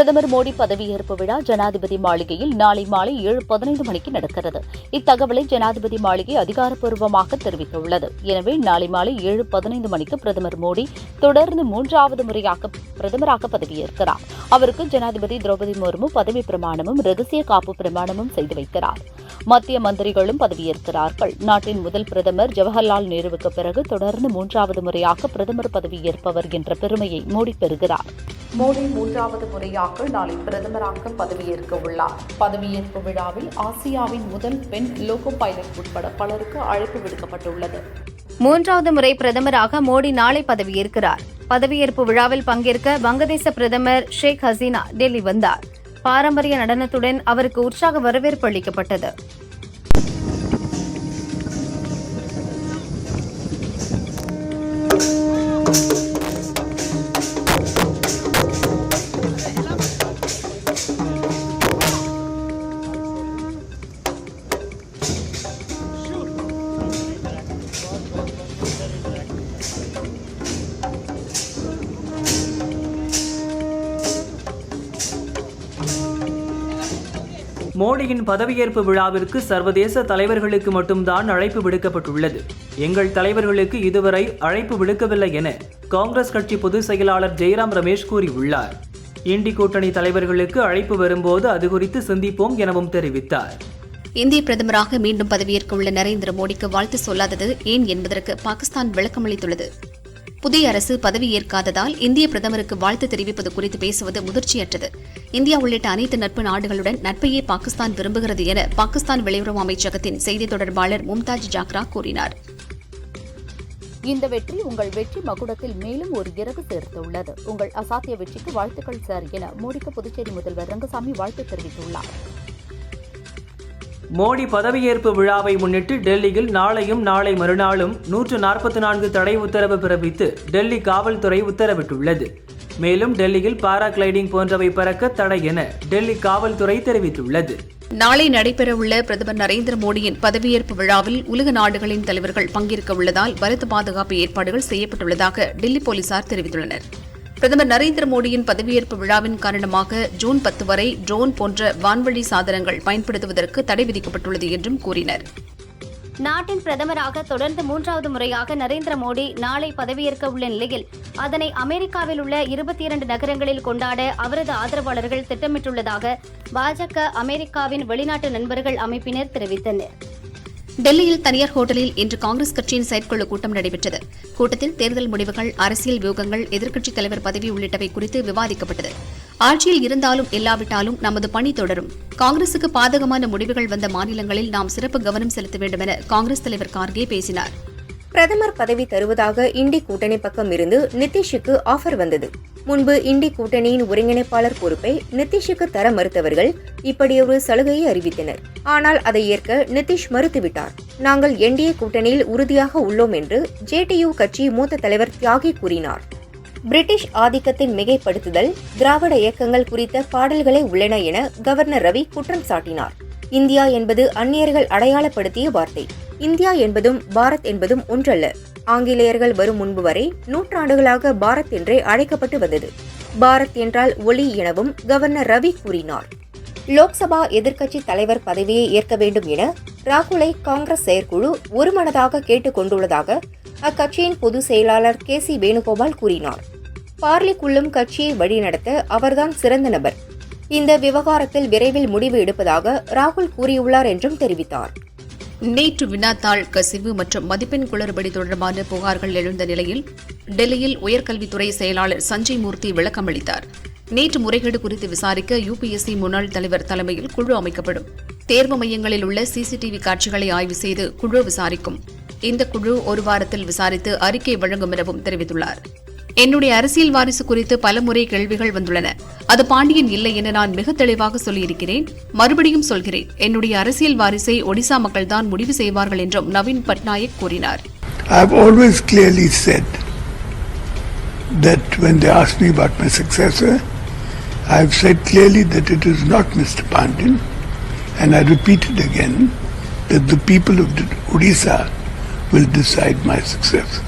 பிரதமர் மோடி பதவியேற்பு விழா ஜனாதிபதி மாளிகையில் நாளை மாலை 7:15 மணிக்கு நடக்கிறது. இத்தகவலை ஜனாதிபதி மாளிகை அதிகாரப்பூர்வமாக தெரிவித்துள்ளது. எனவே நாளை மாலை 7:15 மணிக்கு பிரதமர் மோடி தொடர்ந்து 3வது முறையாக பிரதமராக பதவியேற்கிறார். அவருக்கு ஜனாதிபதி திரௌபதி முர்மு பதவி பிரமாணமும் ரகசிய காப்பு பிரமாணமும் செய்து வைக்கிறார். மத்திய மந்திரிகளும் பதவியேற்கிறார்கள். நாட்டின் முதல் பிரதமர் ஜவஹர்லால் நேருவுக்கு பிறகு தொடர்ந்து 3வது முறையாக பிரதமர் பதவியேற்பவர் என்ற பெருமையை மோடி பெறுகிறார். மோடி 3வது முறையாக நாளை பிரதமராக பதவியேற்க உள்ளார். பதவியேற்பு விழாவில் ஆசியாவின் முதல் பெண் லோகோ பைலட் உட்பட பலருக்கு அழைப்பு விடுக்கப்பட்டுள்ளது. 3வது முறை பிரதமராக மோடி நாளை பதவியேற்கிறார். பதவியேற்பு விழாவில் பங்கேற்க வங்கதேச பிரதமர் ஷேக் ஹசீனா டெல்லி வந்தார். பாரம்பரிய நடனத்துடன் அவருக்கு உற்சாக வரவேற்பு அளிக்கப்பட்டது. மோடியின் பதவியேற்பு விழாவிற்கு சர்வதேச தலைவர்களுக்கு மட்டும்தான் அழைப்பு விடுக்கப்பட்டுள்ளது. எங்கள் தலைவர்களுக்கு இதுவரை அழைப்பு விடுக்கவில்லை என காங்கிரஸ் கட்சி பொதுச் செயலாளர் ஜெய்ராம் ரமேஷ் கூறியுள்ளார். இண்டி கூட்டணி தலைவர்களுக்கு அழைப்பு வரும்போது அது குறித்து சிந்திப்போம் எனவும் தெரிவித்தார். இந்திய பிரதமராக மீண்டும் பதவியேற்க உள்ள நரேந்திர மோடிக்கு வாழ்த்து சொல்லாதது ஏன் என்பதற்கு பாகிஸ்தான் விளக்கமளித்துள்ளது. புதிய அரசு பதவியேற்காததால் இந்திய பிரதமருக்கு வாழ்த்து தெரிவிப்பது குறித்து பேசுவது முதிர்ச்சியற்றது. இந்தியா உள்ளிட்ட அனைத்து நட்பு நாடுகளுடன் நட்பையே பாகிஸ்தான் விரும்புகிறது என பாகிஸ்தான் வெளியுறவு அமைச்சகத்தின் செய்தி தொடர்பாளர் மும்தாஜ் ஜாக்ரா கூறினார். இந்த வெற்றி உங்கள் வெற்றி மகுடத்தில் மேலும் ஒரு இறகு சேர்த்துள்ளது. உங்கள் அசாத்திய வெற்றிக்கு வாழ்த்துக்கள் சார் என மோடிக்கு புதுச்சேரி முதல்வர் ரங்கசாமி வாழ்த்து தெரிவித்துள்ளார். மோடி பதவியேற்பு விழாவை முன்னிட்டு டெல்லியில் நாளையும் நாளை மறுநாளும் 144 தடை உத்தரவு பிறப்பித்து டெல்லி காவல்துறை உத்தரவிட்டுள்ளது. மேலும் டெல்லியில் பாராகிளைடிங் போன்றவை பறக்க தடை என டெல்லி காவல்துறை தெரிவித்துள்ளது. நாளை நடைபெறவுள்ள பிரதமர் நரேந்திர மோடியின் பதவியேற்பு விழாவில் உலக நாடுகளின் தலைவர்கள் பங்கேற்க உள்ளதால் பலத்த பாதுகாப்பு ஏற்பாடுகள் செய்யப்பட்டுள்ளதாக டெல்லி போலீசார் தெரிவித்துள்ளனர். பிரதமர் நரேந்திர மோடியின் பதவியேற்பு விழாவின் காரணமாக ஜூன் 10 வரை ட்ரோன் போன்ற வான்வழி சாதனங்கள் பயன்படுத்துவதற்கு தடை விதிக்கப்பட்டுள்ளது என்றும் கூறினர். நாட்டின் பிரதமராக தொடர்ந்து 3வது முறையாக நரேந்திர மோடி நாளை பதவியேற்க உள்ள நிலையில் அதனை அமெரிக்காவில் உள்ள 22 நகரங்களில் கொண்டாட அவரது ஆதரவாளர்கள் திட்டமிட்டுள்ளதாக பாஜக அமெரிக்காவின் வெளிநாட்டு நண்பர்கள் அமைப்பினர் தெரிவித்தனர். டெல்லியில் தனியார் ஹோட்டலில் இன்று காங்கிரஸ் கட்சியின் செயற்குழு கூட்டம் நடைபெற்றது. கூட்டத்தில் தேர்தல் முடிவுகள், அரசியல் வியூகங்கள், எதிர்க்கட்சித் தலைவர் பதவி உள்ளிட்டவை குறித்து விவாதிக்கப்பட்டது. ஆட்சியில் இருந்தாலும் இல்லாவிட்டாலும் நமது பணி தொடரும். காங்கிரசுக்கு பாதகமான முடிவுகள் வந்த மாநிலங்களில் நாம் சிறப்பு கவனம் செலுத்த வேண்டும் என காங்கிரஸ் தலைவர் கார்கே பேசினார். பிரதமர் பதவி தருவதாக இண்டி கூட்டணி பக்கம் இருந்து நிதிஷுக்கு ஆஃபர் வந்தது. முன்பு இண்டி கூட்டணியின் ஒருங்கிணைப்பாளர் பொறுப்பை நிதிஷுக்கு தர மறுத்தவர்கள் இப்படியொரு சலுகையை அறிவித்தனர். ஆனால் அதை ஏற்க நிதிஷ் மறுத்துவிட்டார். நாங்கள் என்டிஏ கூட்டணியில் உறுதியாக உள்ளோம் என்று ஜேடியு கட்சி மூத்த தலைவர் தியாகி கூறினார். பிரிட்டிஷ் ஆதிக்கத்தின் மிகைப்படுத்துதல், திராவிட இயக்கங்கள் குறித்த பாடல்களே உள்ளன என கவர்னர் ரவி குற்றம் சாட்டினார். இந்தியா என்பது அந்நியர்கள் அடையாளப்படுத்திய வார்த்தை. இந்தியா என்பதும் பாரத் என்பதும் ஒன்றல்ல. ஆங்கிலேயர்கள் வரும் முன்பு வரை நூற்றாண்டுகளாக பாரத் என்றே அழைக்கப்பட்டு வந்தது. பாரத் என்றால் ஒளி எனவும் கவர்னர் ரவி கூறினார். லோக்சபா எதிர்க்கட்சி தலைவர் பதவியை ஏற்க வேண்டும் என ராகுலை காங்கிரஸ் செயற்குழு ஒருமனதாக கேட்டுக் கொண்டுள்ளதாக அக்கட்சியின் பொதுச் செயலாளர் KC வேணுகோபால் கூறினார். பார்லிக்குள்ளும் கட்சியை வழிநடத்த அவர்தான் சிறந்த நபர். இந்த விவகாரத்தில் விரைவில் முடிவு எடுப்பதாக ராகுல் கூறியுள்ளார் என்றும் தெரிவித்தார். நேற்று வினாத்தாள் கசிவு மற்றும் மதிப்பெண் குளறுபடி தொடர்பான புகார்கள் எழுந்த நிலையில் டெல்லியில் உயர்கல்வித்துறை செயலாளர் சஞ்சய் மூர்த்தி விளக்கமளித்தார். நேற்று முறைகேடு குறித்து விசாரிக்க UPSC முன்னாள் தலைவர் தலைமையில் குழு அமைக்கப்படும். தேர்வு மையங்களில் உள்ள CCTV காட்சிகளை ஆய்வு செய்து குழு விசாரிக்கும். இந்த குழு ஒரு வாரத்தில் விசாரித்து அறிக்கை வழங்கும் எனவும் தெரிவித்துள்ளார். என்னுடைய அரசியல் வாரிசு குறித்து பலமுறை கேள்விகள் வந்துள்ளன. அது பாண்டியன் இல்லை என நான் மிக தெளிவாக சொல்லியிருக்கிறேன். மறுபடியும் சொல்கிறேன், என்னுடைய அரசியல் வாரிசை ஒடிசா மக்கள் தான் முடிவு செய்வார்கள் என்றும் நவீன் பட்நாயக் கூறினார். I have always clearly said that when they asked me about my successor, I have said clearly that it is not Mr. Pandian, and I repeat it again that the people of Odisha will decide my successor.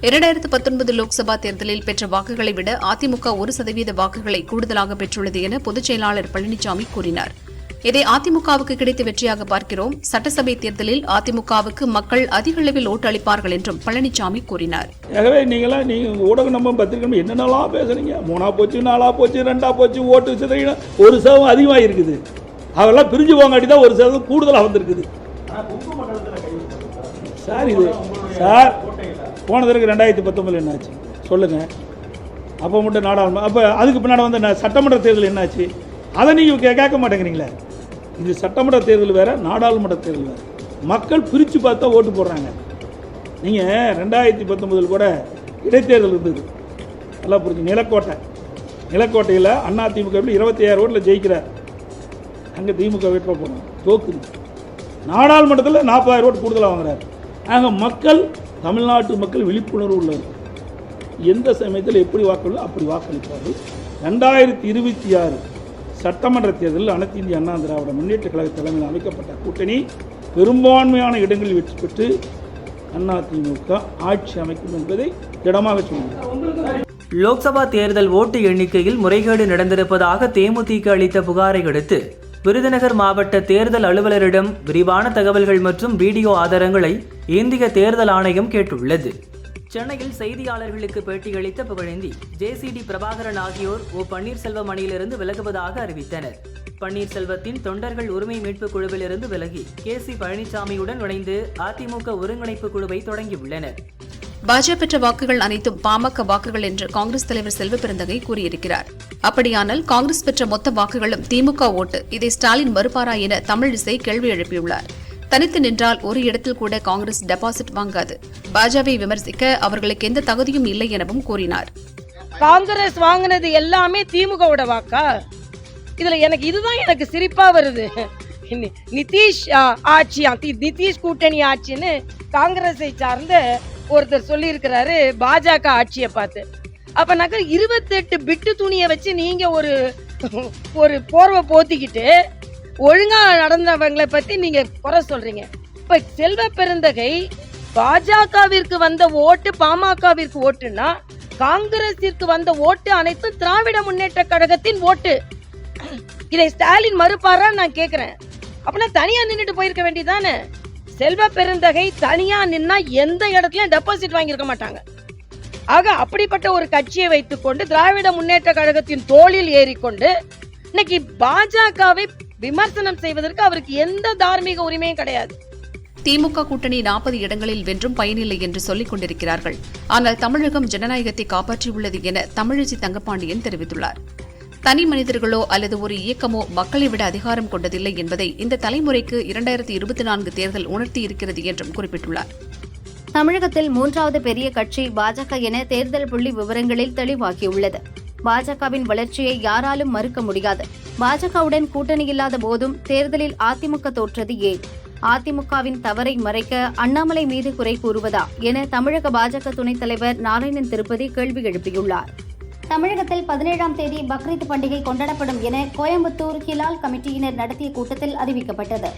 2019 Lok Sabha தேர்தலில் பெற்ற வாக்குகளை விட அதிமுக 1% வாக்குகளை கூடுதலாக பெற்றுள்ளது என பொதுச் செயலாளர் பழனிசாமி கூறினார். இதை அதிமுகவுக்கு கிடைத்த வெற்றியாக பார்க்கிறோம். சட்டசபை தேர்தலில் அதிமுகவுக்கு மக்கள் அதிக அளவில் ஓட்டு அளிப்பார்கள் என்றும் பழனிசாமி கூறினார். நீங்க ஊடக நம்ம பத்திரிகை என்னென்னலாம் பேசுறீங்க? 3 போச்சு, 4 போச்சு, 2 போச்சு, ஓட்டு சிதறினா 1% அதிகமாக இருக்குது. அதெல்லாம் பிரிஞ்சு போங்காட்டி தான் 1% கூடுதலாக வந்திருக்குது. சார் போன தடவை 2019 என்னாச்சு சொல்லுங்கள். அப்போ மட்டும் நாடாளுமன்றம், அப்போ அதுக்கு பின்னாடி வந்து சட்டமன்ற தேர்தல் என்னாச்சு? அதை நீங்கள் கேட்க மாட்டேங்கிறீங்களே. இது சட்டமன்ற தேர்தல் வேறு, நாடாளுமன்ற தேர்தல் வேறு. மக்கள் பிரித்து பார்த்தா ஓட்டு போடுறாங்க. நீங்கள் 2019 கூட இடைத்தேர்தல் இருந்தது, நல்லா புரிஞ்சு. நிலக்கோட்டையில் அதிமுக 26 ஓட்டில் ஜெயிக்கிறார். அங்கே திமுக வேட்பை போகிறோம், தோக்குது. நாடாளுமன்றத்தில் 40,000 ஓட்டு கூடுதலாக வாங்குறாரு. ஆக மக்கள், தமிழ்நாட்டு மக்கள் விழிப்புணர்வு உள்ளது. எந்த சமயத்தில் எப்படி வாக்களிப்போ அப்படி வாக்களிப்பார்கள். 2026 சட்டமன்ற தேர்தலில் அனைத்து இந்திய அண்ணா திராவிட முன்னேற்ற கழக தலைமையில் அமைக்கப்பட்ட கூட்டணி பெரும்பான்மையான இடங்களில் வெற்றி பெற்று அதிமுக ஆட்சி அமைக்கும் என்பதை திடமாக சொல்கிறார். லோக்சபா தேர்தல் ஓட்டு எண்ணிக்கையில் முறைகேடு நடந்திருப்பதாக தேமுதிக அளித்த புகாரை அடுத்து விருதுநகர் மாவட்ட தேர்தல் அலுவலரிடம் விரிவான தகவல்கள் மற்றும் வீடியோ ஆதாரங்களை இந்திய தேர்தல் ஆணையம் கேட்டுள்ளது. சென்னையில் செய்தியாளர்களுக்கு பேட்டியளித்த புகழேந்தி, ஜேசிடி பிரபாகரன் ஆகியோர் பன்னீர்செல்வம் அணியிலிருந்து விலகுவதாக அறிவித்தனர். பன்னீர்செல்வத்தின் தொண்டர்கள் உரிமை மீட்பு குழுவிலிருந்து விலகி KC பழனிசாமியுடன் இணைந்து அதிமுக ஒருங்கிணைப்பு குழுவை தொடங்கியுள்ளனர். பாஜக பெற்ற வாக்குகள் அனைத்தும் பாமக வாக்குகள் என்று காங்கிரஸ் தலைவர் செல்வ பெருந்தகை கூறியிருக்கிறார். அப்படியானால் காங்கிரஸ் பெற்ற மொத்த வாக்குகளும் திமுக ஓட்டு, இதை ஸ்டாலின் மறுப்பாரா என தமிழிசை கேள்வி எழுப்பியுள்ளார். தனித்து நின்றால் ஒரு இடத்தில் கூட காங்கிரஸ் டெபாசிட் வாங்காது. பாஜகவை விமர்சிக்க அவர்களுக்கு எந்த தகுதியும் இல்லை எனவும் கூறினார். காங்கிரஸ் வாங்கினது எல்லாமே திமுகவோட வாக்கா? இதுல எனக்கு சிரிப்பா வருது. நிதிஷ் ஆட்சியா, நிதிஷ் கூட்டணி ஆட்சின்னு காங்கிரஸை சார்ந்த ஒருத்தர் சொல்லி இருக்கிறாரு பாஜக ஆட்சியை பார்த்து. அப்ப 28 பிட்டு துணியை வச்சு நீங்க ஒரு போர்வை போத்திக்கிட்டு ஒழுங்கா நடந்தவங்களை பத்தி நீங்க குறை சொல்றீங்க. இப்ப செல்வ பெருந்தகை பாஜகவிற்கு வந்த ஓட்டு பாமகவிற்கு ஓட்டுன்னா, காங்கிரசிற்கு வந்த ஓட்டு அனைத்தும் திராவிட முன்னேற்ற கழகத்தின் ஓட்டு. இதை ஸ்டாலின் மறுப்பாரா நான் கேக்குறேன். அப்படின்னா தனியா நின்றுட்டு போயிருக்க வேண்டியதானே? செல்வ பெருந்தகை தனியா நின்னா எந்த இடத்துலயும் டெபாசிட் வாங்கியிருக்க மாட்டாங்க. ஆக அப்படிப்பட்ட ஒரு கட்சியை வைத்துக்கொண்டு திராவிட முன்னேற்ற கழகத்தின் தோளில் ஏறிக்கொண்டு இன்னைக்கு பாஜகவை விமர்சனம் செய்வதற்கு அவருக்கு எந்த தார்மீக உரிமையும் கிடையாது. திமுக கூட்டணி 40 இடங்களில் வென்றும் பயனில்லை என்று சொல்லிக் கொண்டிருக்கிறார்கள். ஆனால் தமிழகம் ஜனநாயகத்தை காப்பாற்றியுள்ளது என தமிழிசை தங்கப்பாண்டியன் தெரிவித்துள்ளார். தனி மனிதர்களோ அல்லது ஒரு இயக்கமோ மக்களை விட அதிகாரம் கொண்டதில்லை என்பதை இந்த தலைமுறைக்கு 2024 தேர்தல் உணர்த்தியிருக்கிறது என்றும் குறிப்பிட்டுள்ளார். தமிழகத்தில் 3வது பெரிய கட்சி பாஜக என தேர்தல் புள்ளி விவரங்களில் தெளிவாகியுள்ளது. பாஜகவின் வளர்ச்சியை யாராலும் மறுக்க முடியாது. பாஜகவுடன் கூட்டணி இல்லாத போதும் தேர்தலில் அதிமுக தோற்றது ஏன்? அதிமுகவின் தவறை மறைக்க அண்ணாமலை மீது குறை கூறுவதா என தமிழக பாஜக துணைத் தலைவர் நாராயணன் திருப்பதி கேள்வி எழுப்பியுள்ளார். தமிழகத்தில் 17ஆம் தேதி பக்ரீத் பண்டிகை கொண்டாடப்படும் என கோயம்புத்தூர் ஹிலால் கமிட்டியினர் நடத்திய கூட்டத்தில் அறிவிக்கப்பட்டது.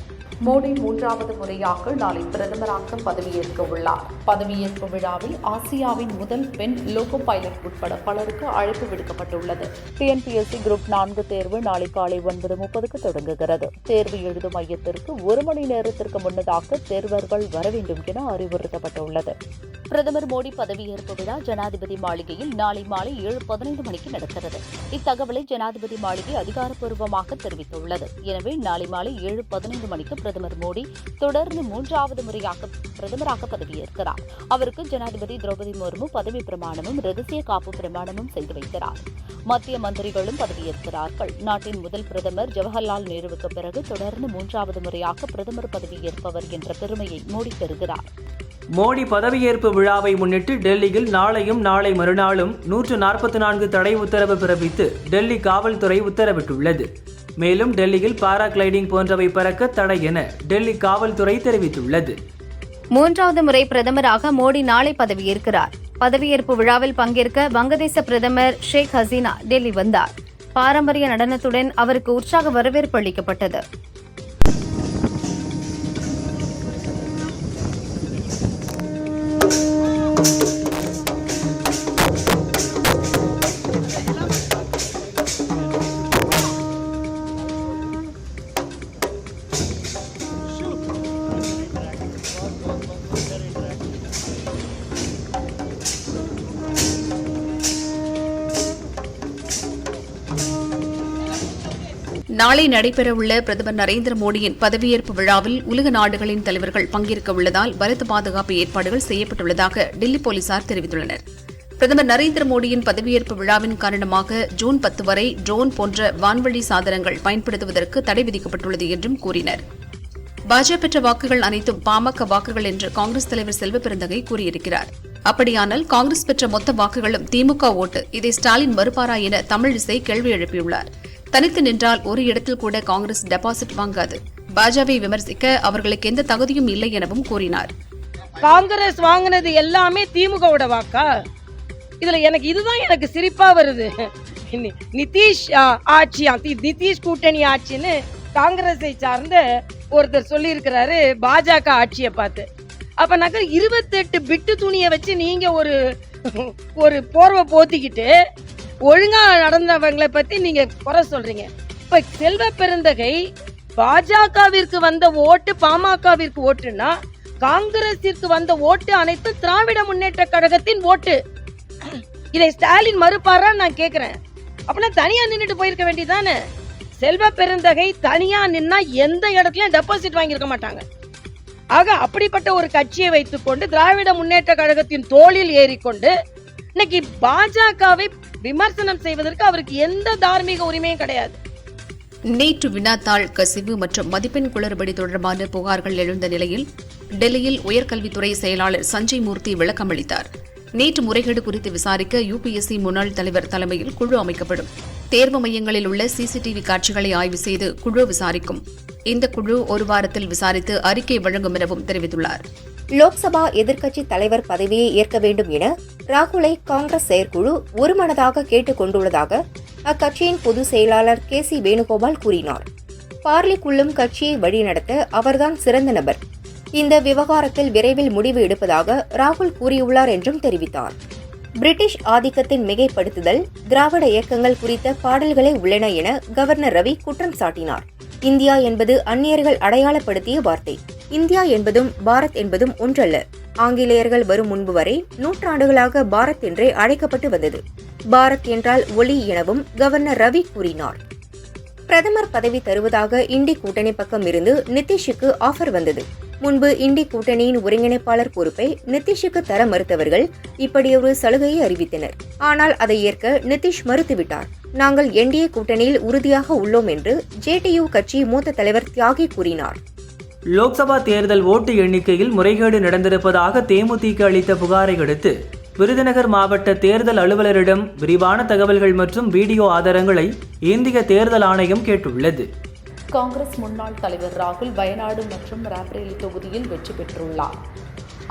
மோடி 3வது முறையாக நாளை பிரதமராக பதவியேற்க உள்ளார். பதவியேற்பு விழாவில் ஆசியாவின் முதல் பெண் லோகோ பைலட் உட்பட பலருக்கு அழைப்பு விடுக்கப்பட்டுள்ளது. TNPSC குரூப் 4 தேர்வு நாளை காலை 9:30க்கு தொடங்குகிறது. தேர்வு எழுதும் மையத்திற்கு 1 மணி நேரத்திற்கு முன்னதாக தேர்வர்கள் வர வேண்டும் என அறிவுறுத்தப்பட்டுள்ளது. பிரதமர் மோடி பதவியேற்பு விழா ஜனாதிபதி மாளிகையில் நாளை மாலை 7:15 மணிக்கு நடக்கிறது. இத்தகவலை ஜனாதிபதி மாளிகை அதிகாரப்பூர்வமாக தெரிவித்துள்ளது. எனவே நாளை மாலை 7:15 மணிக்கு பிரதமர் மோடி தொடர்ந்து 3வது முறையாக பிரதமராக பதவியேற்கிறார். அவருக்கு ஜனாதிபதி திரௌபதி முர்மு பதவி பிரமாணமும் ரகசிய காப்பு பிரமாணமும் செய்து வைக்கிறார். மத்திய மந்திரிகளும் பதவியேற்கிறார்கள். நாட்டின் முதல் பிரதமர் ஜவஹர்லால் நேருவுக்கு பிறகு தொடர்ந்து 3வது முறையாக பிரதமர் பதவியேற்பவர் என்ற பெருமையை மோடி பெறுகிறார். மோடி பதவியேற்பு விழாவை முன்னிட்டு டெல்லியில் நாளையும் நாளை மறுநாளும் 144 தடை உத்தரவு பிறப்பித்து டெல்லி காவல்துறை உத்தரவிட்டுள்ளது. மேலும் டெல்லியில் பாராகிளைடிங் போன்றவை பறக்க தடை என டெல்லி காவல்துறை தெரிவித்துள்ளது. 3வது முறை பிரதமராக மோடி நாளை பதவியேற்கிறார். பதவியேற்பு விழாவில் பங்கேற்க வங்கதேச பிரதமர் ஷேக் ஹசீனா டெல்லி வந்தார். பாரம்பரிய நடனத்துடன் அவருக்கு உற்சாக வரவேற்பு அளிக்கப்பட்டது. நாளை நடைபெறவுள்ள பிரதமர் நரேந்திர மோடியின் பதவியேற்பு விழாவில் உலக நாடுகளின் தலைவர்கள் பங்கேற்க உள்ளதால் பலத்த பாதுகாப்பு ஏற்பாடுகள் செய்யப்பட்டுள்ளதாக டெல்லி போலீசார் தெரிவித்துள்ளனர். பிரதமர் நரேந்திர மோடியின் பதவியேற்பு விழாவின் காரணமாக ஜூன் 10 வரை ட்ரோன் போன்ற வான்வழி சாதனங்கள் பயன்படுத்துவதற்கு தடை விதிக்கப்பட்டுள்ளது என்றும் கூறினர். பாஜக பெற்ற வாக்குகள் அனைத்தும் பாமக வாக்குகள் என்று காங்கிரஸ் தலைவர் செல்வ பெருந்தகை கூறியிருக்கிறார். அப்படியானால் காங்கிரஸ் பெற்ற மொத்த வாக்குகளும் திமுக ஓட்டு, இதை ஸ்டாலின் மறுப்பாரா என தமிழிசை கேள்வி எழுப்பியுள்ளார். தனித்து நின்றால் ஒரு இடத்தில் கூட காங்கிரஸ் டெபாசிட் வாங்காது. பாஜகவை விமர்சிக்க அவர்களுக்கு எந்த தகுதியும் இல்லை எனவும் கூறினார். காங்கிரஸ் வாங்கினது எல்லாமே திமுகவோட வாக்கா? இதுல எனக்கு சிரிப்பா வருது. நிதிஷ் ஆட்சியா, நிதிஷ் கூட்டணி ஆட்சின்னு காங்கிரஸை சார்ந்த ஒருத்தர் சொல்லி இருக்கிறாரு பாஜக ஆட்சியை பார்த்து. அப்ப நாங்க 28 பிட்டு துணியை வச்சு நீங்க ஒரு போர்வை போத்திக்கிட்டு ஒழுங்கா நடந்தவங்களை பத்தி நீங்க குறை சொல்றீங்க. இப்ப செல்வ பெருந்தகை பாஜகவிற்கு வந்த ஓட்டு பாமகவிற்கு ஓட்டுன்னா காங்கிரசிற்கு வந்த ஓட்டு அனைத்து திராவிட முன்னேற்ற கழகத்தின் ஓட்டு. இதை ஸ்டாலின் மறுப்பாரா நான் கேக்குறேன். அப்படின்னா தனியா நின்றுட்டு போயிருக்க வேண்டியதானே. செல்வ பெருந்தகை தனியா நின்னா எந்த இடத்துலயும் டெபாசிட் வாங்கியிருக்க மாட்டாங்க. ஆக அப்படிப்பட்ட ஒரு கட்சியை வைத்துக்கொண்டு திராவிட முன்னேற்ற கழகத்தின் தோளில் ஏறிக்கொண்டு இன்னைக்கு பாஜகவை விமர்சனம் செய்வதற்கு அவருக்கு எந்த தார்மீக உரிமையும் கிடையாது. நேற்று வினாத்தாள் கசிவு மற்றும் மதிப்பெண் குளறுபடி தொடர்பான புகார்கள் எழுந்த நிலையில் டெல்லியில் உயர்கல்வித்துறை செயலாளர் சஞ்சய் மூர்த்தி விளக்கமளித்தார். நேற்று முறைகேடு குறித்து விசாரிக்க யுபிஎஸ்சி முன்னாள் தலைவர் தலைமையில் குழு அமைக்கப்படும். தேர்வு மையங்களில் உள்ள சிசிடிவி காட்சிகளை ஆய்வு செய்து குழு விசாரிக்கும். இந்த குழு ஒரு வாரத்தில் விசாரித்து அறிக்கை வழங்கும் எனவும் தெரிவித்துள்ளார். லோக்சபா எதிர்க்கட்சி தலைவர் பதவியை ஏற்க வேண்டும் என ராகுலை காங்கிரஸ் செயற்குழு ஒருமனதாக கேட்டுக் கொண்டுள்ளதாக அக்கட்சியின் பொதுச் செயலாளர் KC வேணுகோபால் கூறினார். பார்லிக்குள்ளும் கட்சியை வழிநடத்த அவர்தான் சிறந்த நபர். இந்த விவகாரத்தில் விரைவில் முடிவு எடுப்பதாக ராகுல் கூறியுள்ளார் என்றும் தெரிவித்தார். பிரிட்டிஷ் ஆதிக்கத்தின் மிகைப்படுத்துதல் திராவிட இயக்கங்கள் குறித்த பாடல்களே உள்ளன என கவர்னர் ரவி குற்றம் சாட்டினார். இந்தியா என்பது அந்நியர்கள் அடையாளப்படுத்திய வார்த்தை. இந்தியா என்பதும் பாரத் என்பதும் ஒன்றல்ல. ஆங்கிலேயர்கள் வரும் முன்பு வரை நூற்றாண்டுகளாக பாரத் என்றே அழைக்கப்பட்டு வந்தது. பாரத் என்றால் ஒளி எனவும் கவர்னர் ரவி கூறினார். பிரதமர் பதவி தருவதாக இண்டி கூட்டணி பக்கம் இருந்து நிதிஷுக்கு ஆஃபர் வந்தது. முன்பு இண்டி கூட்டணியின் ஒருங்கிணைப்பாளர் பொறுப்பை நிதிஷுக்கு தர மறுத்தவர்கள் இப்படியொரு சலுகையை அறிவித்தனர். ஆனால் அதை ஏற்க நிதிஷ் மறுத்துவிட்டார். நாங்கள் NDA கூட்டணியில் உறுதியாக உள்ளோம் என்று JTU கட்சி மூத்த தலைவர் தியாகி கூறினார். லோக்சபா தேர்தல் ஓட்டு எண்ணிக்கையில் முறைகேடு நடந்திருப்பதாக தேமுதிக அளித்த புகாரை அடுத்து விருதுநகர் மாவட்ட தேர்தல் அலுவலரிடம் விரிவான தகவல்கள் மற்றும் வீடியோ ஆதாரங்களை இந்திய தேர்தல் ஆணையம் கேட்டுள்ளது. காங்கிரஸ் முன்னாள் தலைவர் ராகுல் வயநாடு மற்றும் ராப்ரேலி தொகுதியில் வெற்றி பெற்றுள்ளார்.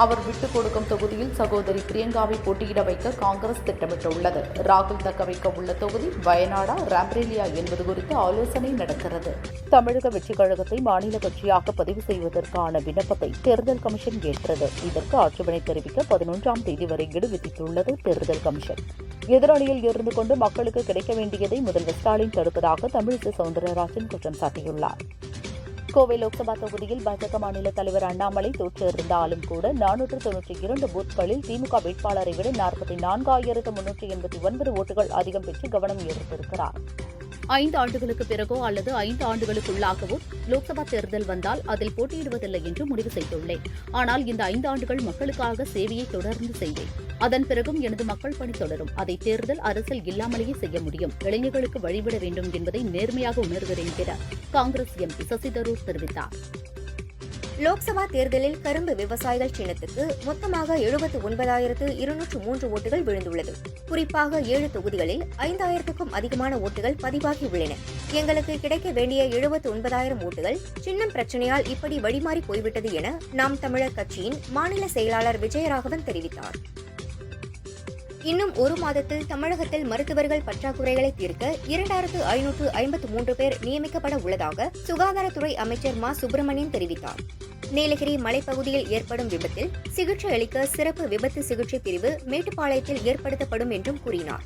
அவர் விட்டுக் கொடுக்கும் தொகுதியில் சகோதரி பிரியங்காவை போட்டியிட வைக்க காங்கிரஸ் திட்டமிட்டுள்ளது. ராகுல் தக்க வைக்க உள்ள தொகுதி வயநாடா ராப்ரேலியா என்பது குறித்து ஆலோசனை நடக்கிறது. தமிழக வெற்றிக் கழகத்தை மாநில கட்சியாக பதிவு செய்வதற்கான விண்ணப்பத்தை தேர்தல் கமிஷன் ஏற்றது. இதற்கு ஆட்சேபனை தெரிவிக்க 11ஆம் தேதி வரை கெடு விதித்துள்ளது தேர்தல் கமிஷன். எதிரணியில் இருந்து கொண்டு மக்களுக்கு கிடைக்க வேண்டியதை முதல்வர் ஸ்டாலின் தடுப்பதாக தமிழிசை சவுந்தரராஜன் குற்றம் சாட்டியுள்ளார். கோவை லோக்சபா தொகுதியில் பாஜக மாநில தலைவர் அண்ணாமலை தோற்றிருந்தாலும் கூட 492 பூத்களில் திமுக வேட்பாளரை விட 44,389 ஓட்டுகள் அதிகம் பெற்று கவனம் ஈர்த்திருக்கிறார். 5 ஆண்டுகளுக்கு பிறகோ அல்லது 5 ஆண்டுகளுக்குள்ளாகவோ லோக்சபா தேர்தல் வந்தால் அதில் போட்டியிடுவதில்லை என்று முடிவு செய்துள்ளேன். ஆனால் இந்த 5 ஆண்டுகள் மக்களுக்காக சேவையை தொடர்ந்து செய்வேன். அதன் பிறகும் எனது மக்கள் பணி தொடரும். அதை தேர்தல் அரசியல் இல்லாமலேயே செய்ய முடியும். இளைஞர்களுக்கு வழிவிட வேண்டும் என்பதை நேர்மையாக உணர்கிறேன் என காங்கிரஸ் MP சசி தரூர் தெரிவித்தார். லோக்சபா தேர்தலில் கரும்பு விவசாயிகள் சின்னத்துக்கு மொத்தமாக 79,203 ஓட்டுகள் விழுந்துள்ளது. குறிப்பாக 7 தொகுதிகளில் 5,000க்கும் அதிகமான ஓட்டுகள் பதிவாகி உள்ளன. எங்களுக்கு கிடைக்க வேண்டிய 79,000 ஓட்டுகள் சின்னம் பிரச்சனையால் இப்படி வழிமாறி போய்விட்டது என நாம் தமிழர் கட்சியின் மாநில செயலாளர் விஜயராகவன் தெரிவித்தார். இன்னும் ஒரு மாதத்தில் தமிழகத்தில் மருத்துவர்கள் பற்றாக்குறைகளை தீர்க்க 2,553 பேர் நியமிக்கப்பட உள்ளதாக சுகாதாரத்துறை அமைச்சர் மா சுப்பிரமணியன் தெரிவித்தார். நீலகிரி மலைப்பகுதியில் ஏற்படும் விபத்தில் சிகிச்சை அளிக்க சிறப்பு விபத்து சிகிச்சை பிரிவு மேட்டுப்பாளையத்தில் ஏற்படுத்தப்படும் என்றும் கூறினார்.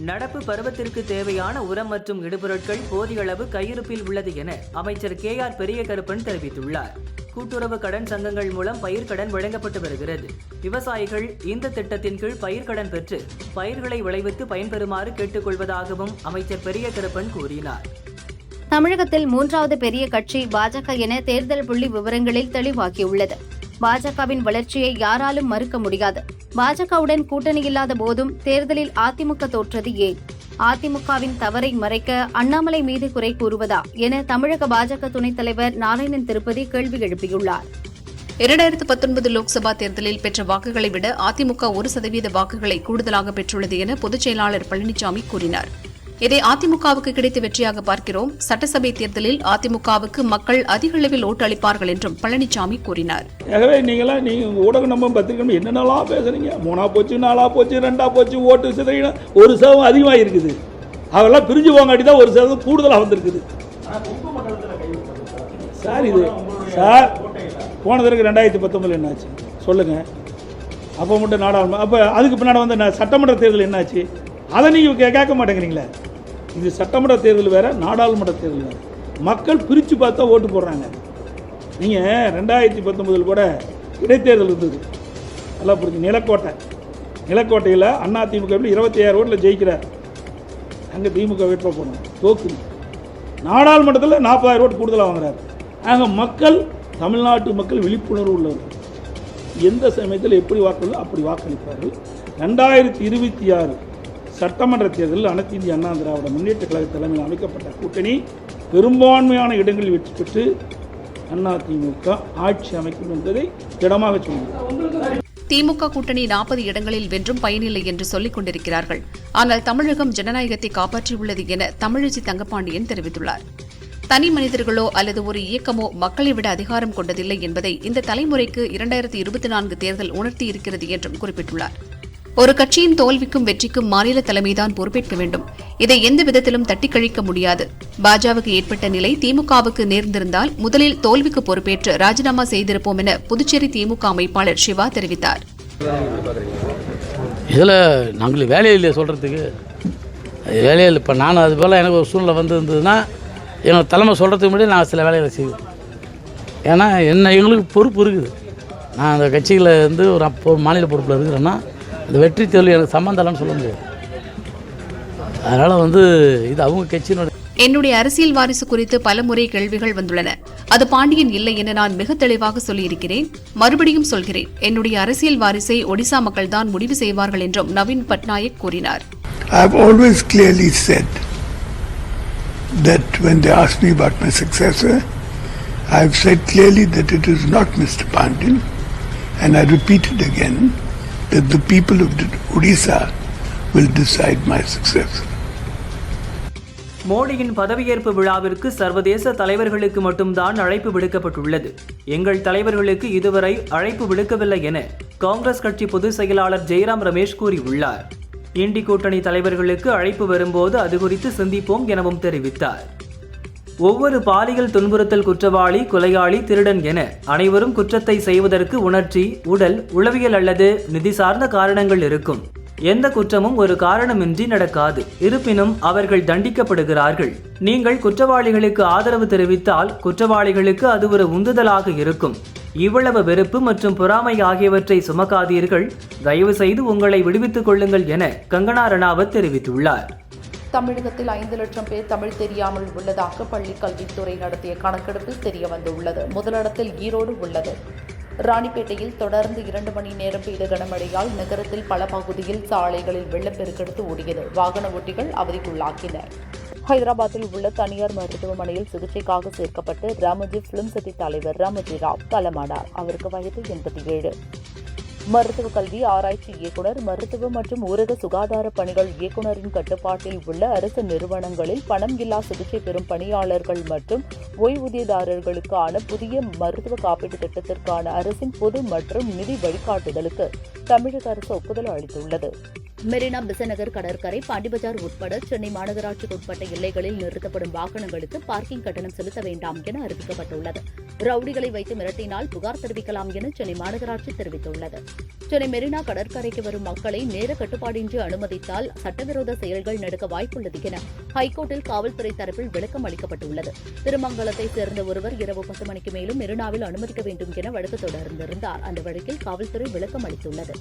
நடப்பு பருவத்திற்கு தேவையான உரம் மற்றும் இடுபொருட்கள் போதிய அளவு கையிருப்பில் உள்ளது என அமைச்சர் KR பெரியகருப்பன் தெரிவித்துள்ளார். கூட்டுறவு கடன் சங்கங்கள் மூலம் பயிர்க்கடன் வழங்கப்பட்டு வருகிறது. விவசாயிகள் இந்த திட்டத்தின் கீழ் பயிர்க்கடன் பெற்று பயிர்களை விளைவித்து பயன்பெறுமாறு கேட்டுக்கொள்வதாகவும் அமைச்சர் பெரியகருப்பன் கூறினார். தமிழகத்தில் மூன்றாவது பெரிய கட்சி பாஜக என தேர்தல் புள்ளி விவரங்களில் தெளிவாகியுள்ளது. பாஜகவின் வளர்ச்சியை யாராலும் மறுக்க முடியாது. பாஜகவுடன் கூட்டணி இல்லாத போதும் தேர்தலில் அதிமுக தோற்றது ஏன்? அதிமுகவின் தவறை மறைக்க அண்ணாமலை மீது குறை கூறுவதா என தமிழக பாஜக துணைத் தலைவர் நாராயணன் திருப்பதி கேள்வி எழுப்பியுள்ளார். 2019 லோக்சபா தேர்தலில் பெற்ற வாக்குகளை விட அதிமுக 1% வாக்குகளை கூடுதலாக பெற்றுள்ளது என பொதுச் செயலாளர் பழனிசாமி கூறினார். இதை அதிமுகவுக்கு கிடைத்த வெற்றியாக பார்க்கிறோம். சட்டசபை தேர்தலில் அதிமுகவுக்கு மக்கள் அதிக அளவில் ஓட்டு அளிப்பார்கள் என்றும் பழனிசாமி கூறினார். ஆகவே நீங்க ஊடகம் நம்ம பத்திரிக்கை என்னென்னலாம் பேசுறீங்க? 3 போச்சு, 4 போச்சு, 2 போச்சு, ஓட்டு சிதறினா 1% அதிகமாக இருக்குது. அதெல்லாம் பிரிஞ்சு போங்காட்டி தான் 1% கூடுதலாக வந்திருக்குது. சார் இது சார் போன தடவை 2019 என்னாச்சு சொல்லுங்க. அப்போ மட்டும் நாடாளுமன்ற, அப்போ அதுக்கு பின்னாடி வந்து சட்டமன்ற தேர்தல் என்னாச்சு? அதை நீங்கள் கேட்க மாட்டேங்கிறீங்களே. இது சட்டமன்ற தேர்தல் வேறு, நாடாளுமன்ற தேர்தல் வேறு. மக்கள் பிரித்து பார்த்தா ஓட்டு போடுறாங்க. நீங்கள் 2019 கூட இடைத்தேர்தல் இருந்தது, நல்லா புரிஞ்சு. நிலக்கோட்டையில் அதிமுக 26 ஓட்டில் ஜெயிக்கிறார். அங்கே திமுக வேட்பாளர் போடணும், தோக்குது. நாடாளுமன்றத்தில் 40,000 ஓட்டு கூடுதலாக வாங்குறாரு. அங்கே மக்கள், தமிழ்நாட்டு மக்கள் விழிப்புணர்வு உள்ளவர்கள். எந்த சமயத்தில் எப்படி வாக்களிதோ அப்படி வாக்களிப்பார்கள். 2026 சட்டமன்ற தேர்தலில் அனைத்து இந்திய அண்ணா திராவிட முன்னேற்ற கழக தலைமையில் அமைக்கப்பட்ட கூட்டணி பெரும்பான்மையான இடங்களில் வெற்றி பெற்று அதிமுக ஆட்சி அமைக்கும் என்பதை திடமாக சொன்னார். திமுக கூட்டணி 40 இடங்களில் வென்றும் பயனில்லை என்று சொல்லிக் கொண்டிருக்கிறார்கள். ஆனால் தமிழகம் ஜனநாயகத்தை காப்பாற்றியுள்ளது என தமிழிசை தங்கப்பாண்டியன் தெரிவித்துள்ளார். தனி மனிதர்களோ அல்லது ஒரு இயக்கமோ மக்களை விட அதிகாரம் கொண்டதில்லை என்பதை இந்த தலைமுறைக்கு 2024 தேர்தல் உணர்த்தியிருக்கிறது என்றும் குறிப்பிட்டுள்ளார். ஒரு கட்சியின் தோல்விக்கும் வெற்றிக்கும் மாநில தலைமைதான் பொறுப்பேற்க வேண்டும். இதை எந்த விதத்திலும் தட்டிக் கழிக்க முடியாது. பாஜகவுக்கு ஏற்பட்ட நிலை திமுகவுக்கு நேர்ந்திருந்தால் முதலில் தோல்விக்கு பொறுப்பேற்று ராஜினாமா செய்திருப்போம் என புதுச்சேரி திமுக அமைப்பாளர் சிவா தெரிவித்தார். இதில் நாங்கள் வேலையில் சொல்கிறதுக்கு வேலையில் இப்போ நான் அது போல் எனக்கு ஒரு சூழ்நிலை இருந்ததுன்னா எங்கள் தலைமை சொல்கிறதுக்கு முன்னாடி நான் சில வேலைகளை செய்வேன். ஏன்னா எங்களுக்கு பொறுப்பு இருக்குது. நான் அந்த கட்சியில் இருந்து ஒரு மாநில பொறுப்பில் இருக்கிறேன்னா அந்த வெற்றி தோல்வி எனக்கு சம்மந்தம் இல்லைன்னு சொல்ல முடியாது. அதனால் இது அவங்க கட்சியினுடைய. என்னுடைய அரசியல் வாரிசு குறித்து பலமுறை கேள்விகள் வந்துள்ளன. அது பாண்டியன் இல்லை என நான் மிக தெளிவாக சொல்லியிருக்கிறேன். மறுபடியும் சொல்கிறேன், என்னுடைய அரசியல் வாரிசை ஒடிசா மக்கள் தான் முடிவு செய்வார்கள் என்றும் நவீன் பட்நாயக் கூறினார். I have always clearly said that when they asked me about my successor, I have said clearly that it is not Mr. Pandyan, and I repeat it again, that the people of Odisha will decide my successor. மோடியின் பதவியேற்பு விழாவிற்கு சர்வதேச தலைவர்களுக்கு மட்டும்தான் அழைப்பு விடுக்கப்பட்டுள்ளது. எங்கள் தலைவர்களுக்கு இதுவரை அழைப்பு விடுக்கவில்லை என காங்கிரஸ் கட்சி பொதுச் செயலாளர் ஜெய்ராம் ரமேஷ் கூறியுள்ளார். இண்டி கூட்டணி தலைவர்களுக்கு அழைப்பு வரும்போது அது குறித்து சிந்திப்போம் எனவும் தெரிவித்தார். ஒவ்வொரு பாலியல் துன்புறுத்தல் குற்றவாளி, கொலையாளி, திருடன் என அனைவரும் குற்றத்தை செய்வதற்கு உணர்ச்சி, உடல், உளவியல் அல்லது நிதி சார்ந்த காரணங்கள் இருக்கும். எந்த குற்றமும் ஒரு காரணமின்றி நடக்காது. இருப்பினும் அவர்கள் தண்டிக்கப்படுகிறார்கள். நீங்கள் குற்றவாளிகளுக்கு ஆதரவு தெரிவித்தால் குற்றவாளிகளுக்கு அது ஒரு உந்துதலாக இருக்கும். இவ்வளவு வெறுப்பு மற்றும் பொறாமை ஆகியவற்றை சுமக்காதீர்கள். தயவு செய்து உங்களை விடுவித்துக் கொள்ளுங்கள் என கங்கனா ரணாவத் தெரிவித்துள்ளார். தமிழகத்தில் 5 லட்சம் பேர் தமிழ் தெரியாமல் உள்ளதாக பள்ளிக் கல்வித்துறை நடத்திய கணக்கெடுப்பில் தெரியவந்துள்ளது. முதலிடத்தில் ஈரோடு உள்ளது. ராணிப்பேட்டையில் தொடர்ந்து 2 மணி நேரம் பெய்த கனமழையால் நகரத்தில் பல பகுதியில் சாலைகளில் வெள்ளப்பெருக்கெடுத்து ஓடியது. வாகன ஓட்டிகள் அவதிக்குள்ளாக்கினர். ஹைதராபாத்தில் உள்ள தனியார் மருத்துவமனையில் சிகிச்சைக்காக சேர்க்கப்பட்டு ராமஜி பிலிம் சிட்டி தலைவர் ராமஜி ராவ் காலமானார். அவருக்கு வயது 87. மருத்துவ கல்வி ஆராய்ச்சி இயக்குநர், மருத்துவ மற்றும் ஊரக சுகாதார பணிகள் இயக்குநரின் கட்டுப்பாட்டில் உள்ள அரசு நிறுவனங்களில் பணம் இல்லா சிகிச்சை பெறும் பணியாளர்கள் மற்றும் ஓய்வூதியதாரர்களுக்கான புதிய மருத்துவ காப்பீட்டு திட்டத்திற்கான அரசின் பொது மற்றும் நிதி வழிகாட்டுதலுக்கு தமிழக அரசு ஒப்புதல் அளித்துள்ளது. மெரினா பிசநகர் கடற்கரை, பாண்டிபஜார் உட்பட சென்னை மாநகராட்சிக்கு உட்பட்ட எல்லைகளில் நிறுத்தப்படும் வாகனங்களுக்கு பார்க்கிங் கட்டணம் செலுத்த வேண்டாம் என அறிவிக்கப்பட்டுள்ளது. ரவுடிகளை வைத்து மிரட்டினால் புகார் தெரிவிக்கலாம் என சென்னை மாநகராட்சி தெரிவித்துள்ளது. சென்னை மெரினா கடற்கரைக்கு வரும் மக்களை நேர கட்டுப்பாடின்றி அனுமதித்தால் சட்டவிரோத செயல்கள் நடக்க வாய்ப்புள்ளது என ஹைகோர்ட்டில் காவல்துறை தரப்பில் விளக்கம் அளிக்கப்பட்டுள்ளது. திருமங்கலத்தை சேர்ந்த ஒருவர் இரவு 10 மணிக்கு மேலும் மெரினாவில் அனுமதிக்க வேண்டும் என வழக்கு தொடர்ந்திருந்தார். அந்த வழக்கில் காவல்துறை விளக்கம் அளித்துள்ளது.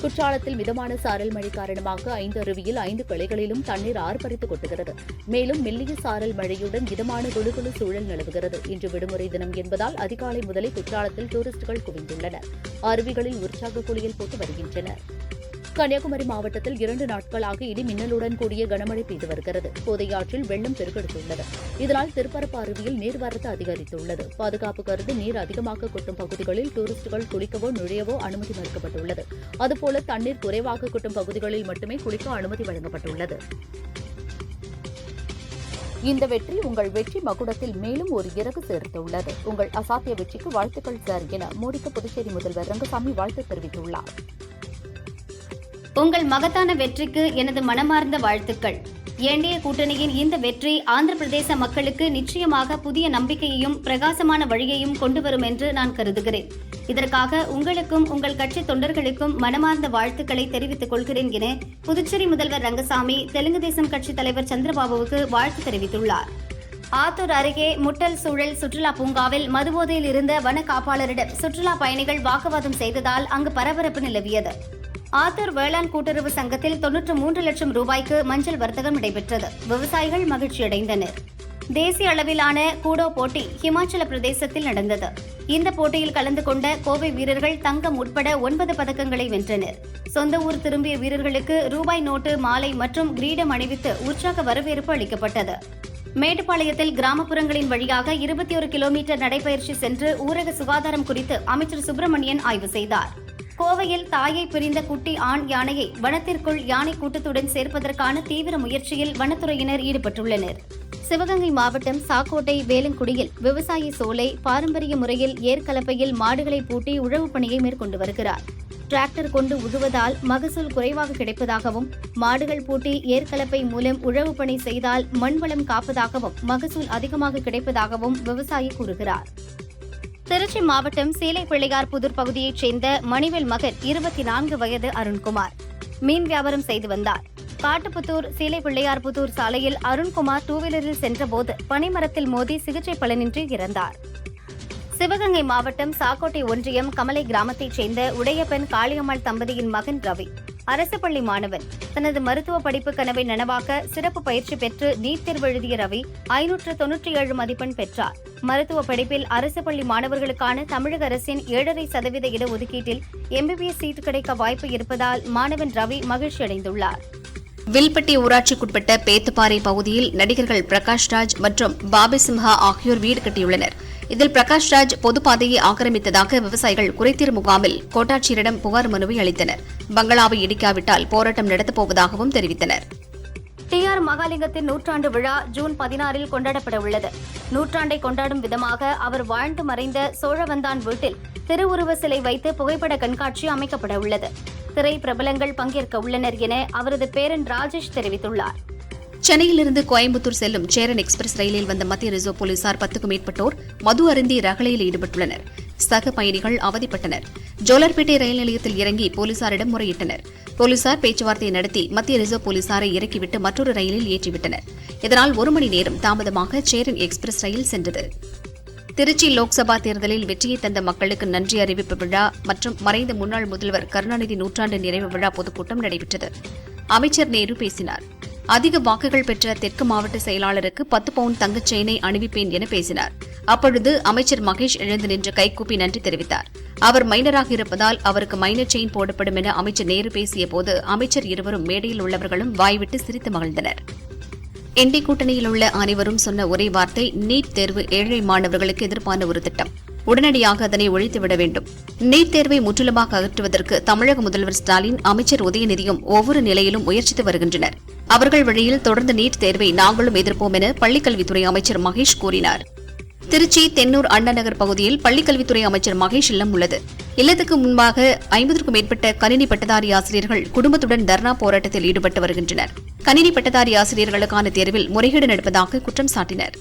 குற்றாலத்தில் மிதமான சாரல் மழை காரணமாக 5 அருவியில் 5 கிளைகளிலும் தண்ணீர் ஆர்ப்பரித்து கொட்டுகிறது. மேலும் மெல்லிய சாரல் மழையுடன் மிதமான குளுகுளு சூழல் நிலவுகிறது. இன்று விடுமுறை தினம் என்பதால் அதிகாலை முதலே குற்றாலத்தில் டூரிஸ்டுகள் குவிந்துள்ளனர். அருவிகளில் உற்சாக குளியல் போட்டு வருகின்றனர். கன்னியாகுமரி மாவட்டத்தில் 2 நாட்களாக இடி மின்னலுடன் கூடிய கனமழை பெய்து வருகிறது. கோதையாற்றில் வெள்ளம் பெருக்கெடுத்துள்ளது. இதனால் திருப்பரப்பு அருவியில் நீர்வரத்து அதிகரித்துள்ளது. பாதுகாப்பு கருதி நீர் அதிகமாக கொட்டும் பகுதிகளில் டூரிஸ்டுகள் குளிக்கவோ நுழையவோ அனுமதி மறுக்கப்பட்டுள்ளது. அதுபோல தண்ணீர் குறைவாக கொட்டும் பகுதிகளில் மட்டுமே குளிக்க அனுமதி வழங்கப்பட்டுள்ளது. இந்த வெற்றி உங்கள் வெற்றி மகுடத்தில் மேலும் ஒரு இறகு சேர்த்துள்ளது. உங்கள் அசாத்திய வெற்றிக்கு வாழ்த்துக்கள் சார் என மோடிக்கு புதுச்சேரி முதல்வர் ரங்கசாமி வாழ்த்து தெரிவித்துள்ளார். உங்கள் மகத்தான வெற்றிக்கு எனது மனமார்ந்த வாழ்த்துக்கள். என்டிஏ கூட்டணியின் இந்த வெற்றி ஆந்திர பிரதேச மக்களுக்கு நிச்சயமாக புதிய நம்பிக்கையையும் பிரகாசமான வழியையும் கொண்டு வரும் என்று நான் கருதுகிறேன். இதற்காக உங்களுக்கும் உங்கள் கட்சி தொண்டர்களுக்கும் மனமார்ந்த வாழ்த்துக்களை தெரிவித்துக் கொள்கிறேன் என புதுச்சேரி முதல்வர் ரங்கசாமி தெலுங்கு தேசம் கட்சித் தலைவர் சந்திரபாபுவுக்கு வாழ்த்து தெரிவித்துள்ளார். ஆத்தூர் அருகே முட்டல் சூழல் சுற்றுலா பூங்காவில் மதுபோதையில் இருந்த வன காப்பாளரிடம் சுற்றுலா பயணிகள் வாக்குவாதம் செய்ததால் அங்கு பரபரப்பு நிலவியது. ஆத்தூர் வேளாண் கூட்டுறவு சங்கத்தில் 93 லட்சம் ரூபாய்க்கு மஞ்சள் வர்த்தகம் நடைபெற்றது. விவசாயிகள் மகிழ்ச்சியடைந்தனர். தேசிய அளவிலான கூடோ போட்டி ஹிமாச்சல பிரதேசத்தில் நடந்தது. இந்த போட்டியில் கலந்து கொண்ட கோவை வீரர்கள் தங்கம் உட்பட 9 பதக்கங்களை வென்றனர். சொந்த ஊர் திரும்பிய வீரர்களுக்கு ரூபாய் நோட்டு, மாலை மற்றும் கிரீடம் அணிவித்து உற்சாக வரவேற்பு அளிக்கப்பட்டது. மேட்டுப்பாளையத்தில் கிராமப்புறங்களின் வழியாக 21 கிலோமீட்டர் நடைபயிற்சி சென்று ஊரக சுகாதாரம் குறித்து அமைச்சர் சுப்பிரமணியன் ஆய்வு செய்தார். கோவையில் தாயை பிரிந்த குட்டி ஆண் யானையை வனத்திற்குள் யானை கூட்டத்துடன் சேர்ப்பதற்கான தீவிர முயற்சியில் வனத்துறையினர் ஈடுபட்டுள்ளனர். சிவகங்கை மாவட்டம் சாக்கோட்டை வேலங்குடியில் விவசாயி சோலை பாரம்பரிய முறையில் ஏர்கலப்பையில் மாடுகளை பூட்டி உழவு பணியை மேற்கொண்டு வருகிறார். டிராக்டர் கொண்டு உழுவதால் மகசூல் குறைவாக கிடைப்பதாகவும், மாடுகள் பூட்டி ஏர்கலப்பை மூலம் உழவு பணி செய்தால் மண்வளம் காப்பதாகவும் மகசூல் அதிகமாக கிடைப்பதாகவும் விவசாயி கூறுகிறார். திருச்சி மாவட்டம் சீலை பிள்ளையார் புதூர் பகுதியைச் சேர்ந்த மணிவேல் மகன் 24 வயது அருண்குமார் மீன் வியாபாரம் செய்து வந்தார். காட்டுப்புத்தூர் சீலை பிள்ளையார் புதூர் சாலையில் அருண்குமார் டூவீலரில் சென்றபோது பனைமரத்தில் மோதி சிகிச்சை பலனின்றி இறந்தார். சிவகங்கை மாவட்டம் சாக்கோட்டை ஒன்றியம் கமலை கிராமத்தைச் சேர்ந்த உடையப்பன் காளியம்மாள் தம்பதியின் மகன் ரவி அரசு பள்ளி மாணவன். தனது மருத்துவ படிப்பு கனவை நனவாக்க சிறப்பு பயிற்சி பெற்று நீட் தேர்வு எழுதிய ரவி 597 மதிப்பெண் பெற்றார். மருத்துவ படிப்பில் அரசு பள்ளி மாணவர்களுக்கான தமிழக அரசின் 7.5% இடஒதுக்கீட்டில் MBBS சீட் கிடைக்க வாய்ப்பு இருப்பதால் மாணவன் ரவி மகிழ்ச்சியடைந்துள்ளார். வில்பட்டி ஊராட்சிக்குட்பட்ட பேத்துப்பாறை பகுதியில் நடிகர்கள் பிரகாஷ்ராஜ் மற்றும் பாபி சிம்ஹா ஆகியோர் வீடு கட்டியுள்ளனர். இதில் பிரகாஷ்ராஜ் பொதுப்பாதையை ஆக்கிரமித்ததாக விவசாயிகள் குறைதீர் முகாமில் கோட்டாட்சியரிடம் புகார் மனுவை அளித்தனர். பங்களாவை இடிக்காவிட்டால் போராட்டம் நடத்தப்போவதாகவும் தெரிவித்தனர். TR மகாலிங்கத்தின் நூற்றாண்டு விழா ஜூன் 16 கொண்டாடப்பட உள்ளது. நூற்றாண்டை கொண்டாடும் விதமாக அவர் வாழ்ந்து மறைந்த சோழவந்தான் வீட்டில் திருவுருவ சிலை வைத்து புகைப்பட கண்காட்சி அமைக்கப்பட உள்ளது. திரை பிரபலங்கள் பங்கேற்க உள்ளனர் என அவரது பேரன் ராஜேஷ் தெரிவித்துள்ளார். சென்னையிலிருந்து கோயம்புத்தூர் செல்லும் சேரன் எக்ஸ்பிரஸ் ரயிலில் வந்த மத்திய ரிசர்வ் போலீசார் 10க்கும் மேற்பட்டோர் மது அருந்தி ரகளையில் ஈடுபட்டுள்ளனர். சக பயணிகள் அவதிப்பட்டனர். ஜோலார்பேட்டை ரயில் நிலையத்தில் இறங்கி போலீசாரிடம் முறையிட்டனர். போலீசார் பேச்சுவார்த்தை நடத்தி மத்திய ரிசர்வ் போலீசாரை இறக்கிவிட்டு மற்றொரு ரயிலில் ஏற்றிவிட்டனர். இதனால் 1 மணி நேரம் தாமதமாக சேரன் எக்ஸ்பிரஸ் ரயில் சென்றது. திருச்சி லோக்சபா தேர்தலில் வெற்றியை தந்த மக்களுக்கு நன்றி அறிவிப்பு விழா மற்றும் மறைந்த முன்னாள் முதல்வர் கருணாநிதி நூற்றாண்டு நிறைவு விழா பொதுக்கூட்டம் நடைபெற்றது. அமைச்சர் நேரு பேசினார். அதிக வாக்குகள் பெற்ற தெற்கு மாவட்ட செயலாளருக்கு 10 பவுண்ட் தங்கச் செயினை அணிவிப்பேன் என பேசினார். அப்பொழுது அமைச்சர் மகேஷ் எழுந்து நின்று கைகூப்பி நன்றி தெரிவித்தார். அவர் மைனராக இருப்பதால் அவருக்கு மைனர் செயின் போடப்படும் என அமைச்சர் நேரு பேசியபோது அமைச்சர் இருவரும் மேடையில் உள்ளவர்களும் வாய்விட்டு சிரித்து மகிழ்ந்தனர். என்டி கூட்டணியில் உள்ள அனைவரும் சொன்ன ஒரே வார்த்தை நீட் தேர்வு ஏழை மாணவர்களுக்கு எதிர்ப்பான ஒரு திட்டம். உடனடியாக அதனை ஒழித்துவிட வேண்டும். நீட் தேர்வை முற்றிலுமாக அகற்றுவதற்கு தமிழக முதல்வர் ஸ்டாலின், அமைச்சர் உதயநிதியும் ஒவ்வொரு நிலையிலும் முயற்சித்து வருகின்றனர். அவர்கள் வழியில் தொடர்ந்து நீட் தேர்வை நாங்களும் எதிர்ப்போம் என பள்ளிக்கல்வித்துறை அமைச்சர் மகேஷ் கூறினார். திருச்சி தென்னூர் அண்ணாநகர் பகுதியில் பள்ளிக்கல்வித்துறை அமைச்சர் மகேஷ் இல்லம் உள்ளது. இல்லத்துக்கு முன்பாக 50க்கும் மேற்பட்ட கணினி பட்டதாரி ஆசிரியர்கள் குடும்பத்துடன் தர்ணா போராட்டத்தில் ஈடுபட்டு வருகின்றனர். கணினி பட்டதாரி ஆசிரியர்களுக்கான தேர்வில் முறைகேடு நடப்பதாக குற்றம் சாட்டினர்.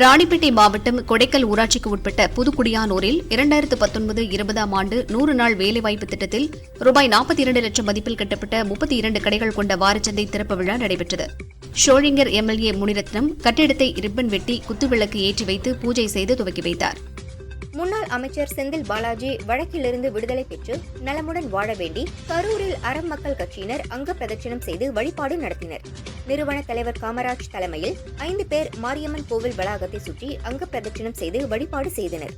ராணிப்பேட்டை மாவட்டம் கொடைக்கல் ஊராட்சிக்கு உட்பட்ட புதுக்குடியானூரில் 2019-20 ஆண்டு 100 நாள் வேலைவாய்ப்பு திட்டத்தில் ரூபாய் 42 லட்சம் மதிப்பில் கட்டப்பட்ட 32 கடைகள் கொண்ட வாரச்சந்தை திறப்பு விழா நடைபெற்றது. ஷோழிங்கர் MLA முனிரத்னம் கட்டிடத்தை ரிப்பன் வெட்டி குத்துவிளக்கு ஏற்றி வைத்து பூஜை செய்து துவக்கி வைத்தார். முன்னாள் அமைச்சர் செந்தில் பாலாஜி வழக்கிலிருந்து விடுதலை பெற்று நலமுடன் வாழ வேண்டி கரூரில் அறம் மக்கள் கட்சியினர் அங்க பிரதட்சணம் செய்து வழிபாடு நடத்தினர். நிறுவன தலைவர் காமராஜ் தலைமையில் 5 பேர் மாரியம்மன் கோவில் வளாகத்தை சுற்றி அங்க பிரதட்சணம் செய்து வழிபாடு செய்தனர்.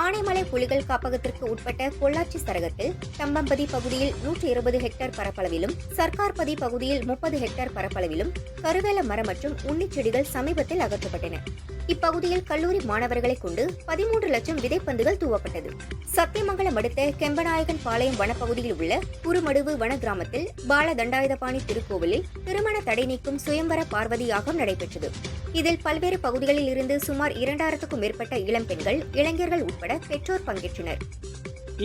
ஆனைமலை புலிகள் காப்பகத்திற்கு உட்பட்ட பொள்ளாச்சி சரகத்தில் தம்பம்பதி பகுதியில் 120 ஹெக்டேர் பரப்பளவிலும், சர்க்கார்பதி பகுதியில் 30 ஹெக்டேர் பரப்பளவிலும் கருவேல மரம் மற்றும் உன்னிச் செடிகள் சமீபத்தில் அகற்றப்பட்டன. இப்பகுதியில் கல்லூரி மாணவர்களை கொண்டு 13 லட்சம் விதைப்பந்துகள் தூவப்பட்டது. சத்தியமங்கலம் அடுத்த கெம்பநாயகன் பாளையம் வனப்பகுதியில் உள்ள குறுமடுவு வன கிராமத்தில் பால தண்டாயுதபாணி திருக்கோவிலில் திருமண தடை நீக்கும் சுயம்பர பார்வதி யாகம் நடைபெற்றது. இதில் பல்வேறு பகுதிகளில் இருந்து சுமார் 2000க்கும் மேற்பட்ட இளம் பெண்கள், இளைஞர்கள் உட்பட பெற்றோர் பங்கேற்றனர்.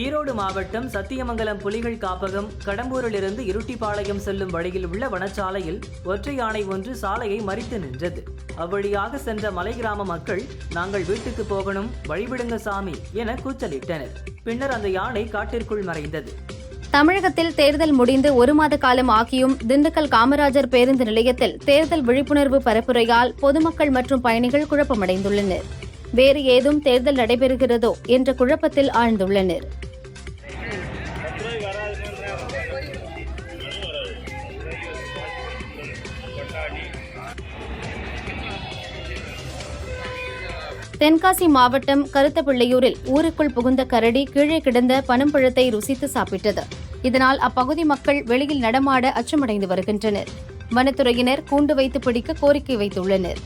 ஈரோடு மாவட்டம் சத்தியமங்கலம் புலிகள் காப்பகம் கடம்பூரிலிருந்து இருட்டிப்பாளையம் செல்லும் வழியில் உள்ள வனச்சாலையில் ஒற்றை யானை ஒன்று சாலையை மறித்து நின்றது. அவ்வழியாக சென்ற மலை கிராம மக்கள், நாங்கள் வீட்டுக்கு போகணும், வழிவிடுங்க சாமி என கூச்சலிட்டனர். பின்னர் அந்த யானை காட்டிற்குள் மறைந்தது. தமிழகத்தில் தேர்தல் முடிந்து 1 மாத காலம் ஆகியும் திண்டுக்கல் காமராஜர் பேருந்து நிலையத்தில் தேர்தல் விழிப்புணர்வு பரப்புரையால் பொதுமக்கள் மற்றும் பயணிகள் குழப்பமடைந்துள்ளனர். வேறு ஏதும் தேர்தல் நடைபெறுகிறதோ என்ற குழப்பத்தில் ஆழ்ந்துள்ளனர். தென்காசி மாவட்டம் கருத்தப்பிள்ளையூரில் ஊருக்குள் புகுந்த கரடி கீழே கிடந்த பனம்பழத்தை ருசித்து சாப்பிட்டது. இதனால் அப்பகுதி மக்கள் வெளியில் நடமாட அச்சமடைந்து வருகின்றனர். வனத்துறையினர் கூண்டு வைத்து பிடிக்க கோரிக்கை வைத்துள்ளனர்.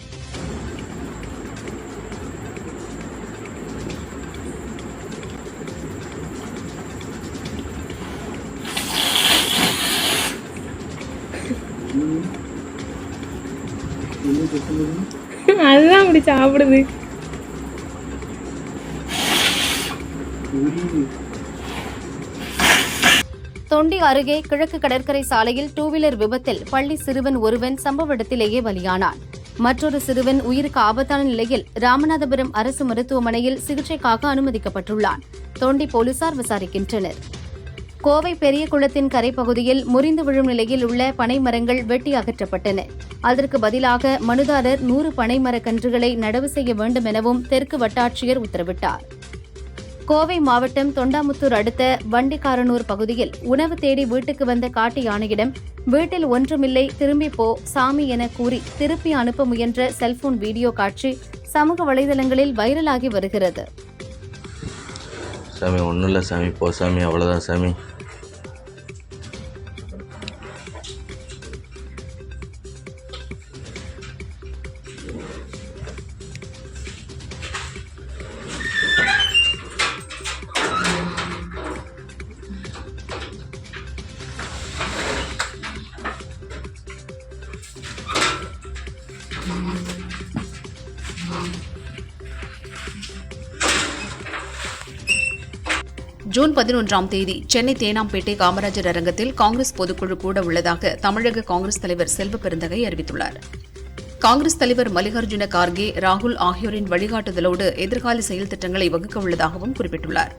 அதுதான் அப்படி சாப்பிடுது. தொண்டி அருகே கிழக்கு கடற்கரை சாலையில் 2-வீலர் விபத்தில் பள்ளி சிறுவன் ஒருவன் சம்பவ இடத்திலேயே பலியானான். மற்றொரு சிறுவன் உயிருக்கு ஆபத்தான நிலையில் ராமநாதபுரம் அரசு மருத்துவமனையில் சிகிச்சைக்காக அனுமதிக்கப்பட்டுள்ளான். தொண்டி போலீசார் விசாரிக்கின்றனர். கோவை பெரிய குளத்தின் கரைப்பகுதியில் முறிந்து விழும் நிலையில் உள்ள பனை மரங்கள் வெட்டி அகற்றப்பட்டன. அதற்கு பதிலாக மனுதாரர் 100 பனை மரக்கன்றுகளை நடவு செய்ய வேண்டும் எனவும் தெற்கு வட்டாட்சியர் உத்தரவிட்டார். கோவை மாவட்டம் தொண்டாமுத்தூர் அடுத்த வண்டிக்காரனூர் பகுதியில் உணவு தேடி வீட்டுக்கு வந்த காட்டு யானையிடம் வீட்டில் ஒன்றுமில்லை, திரும்பி போ சாமி என கூறி திருப்பி அனுப்ப முயன்ற செல்போன் வீடியோ காட்சி சமூக வலைதளங்களில் வைரலாகி வருகிறது. சாமி ஒன்றும் இல்லை சாமி, போ சாமி, அவ்வளோதான் சாமி. ஜூன் 11ஆம் தேதி சென்னை தேனாம்பேட்டை காமராஜர் அரங்கத்தில் காங்கிரஸ் பொதுக்குழு கூட உள்ளதாக தமிழக காங்கிரஸ் தலைவர் செல்வ பெருந்தகை அறிவித்துள்ளார். காங்கிரஸ் தலைவர் மல்லிகார்ஜுன கார்கே, ராகுல் ஆகியோரின் வழிகாட்டுதலோடு எதிர்கால செயல் திட்டங்களை வகுக்க உள்ளதாகவும் குறிப்பிட்டுள்ளார்.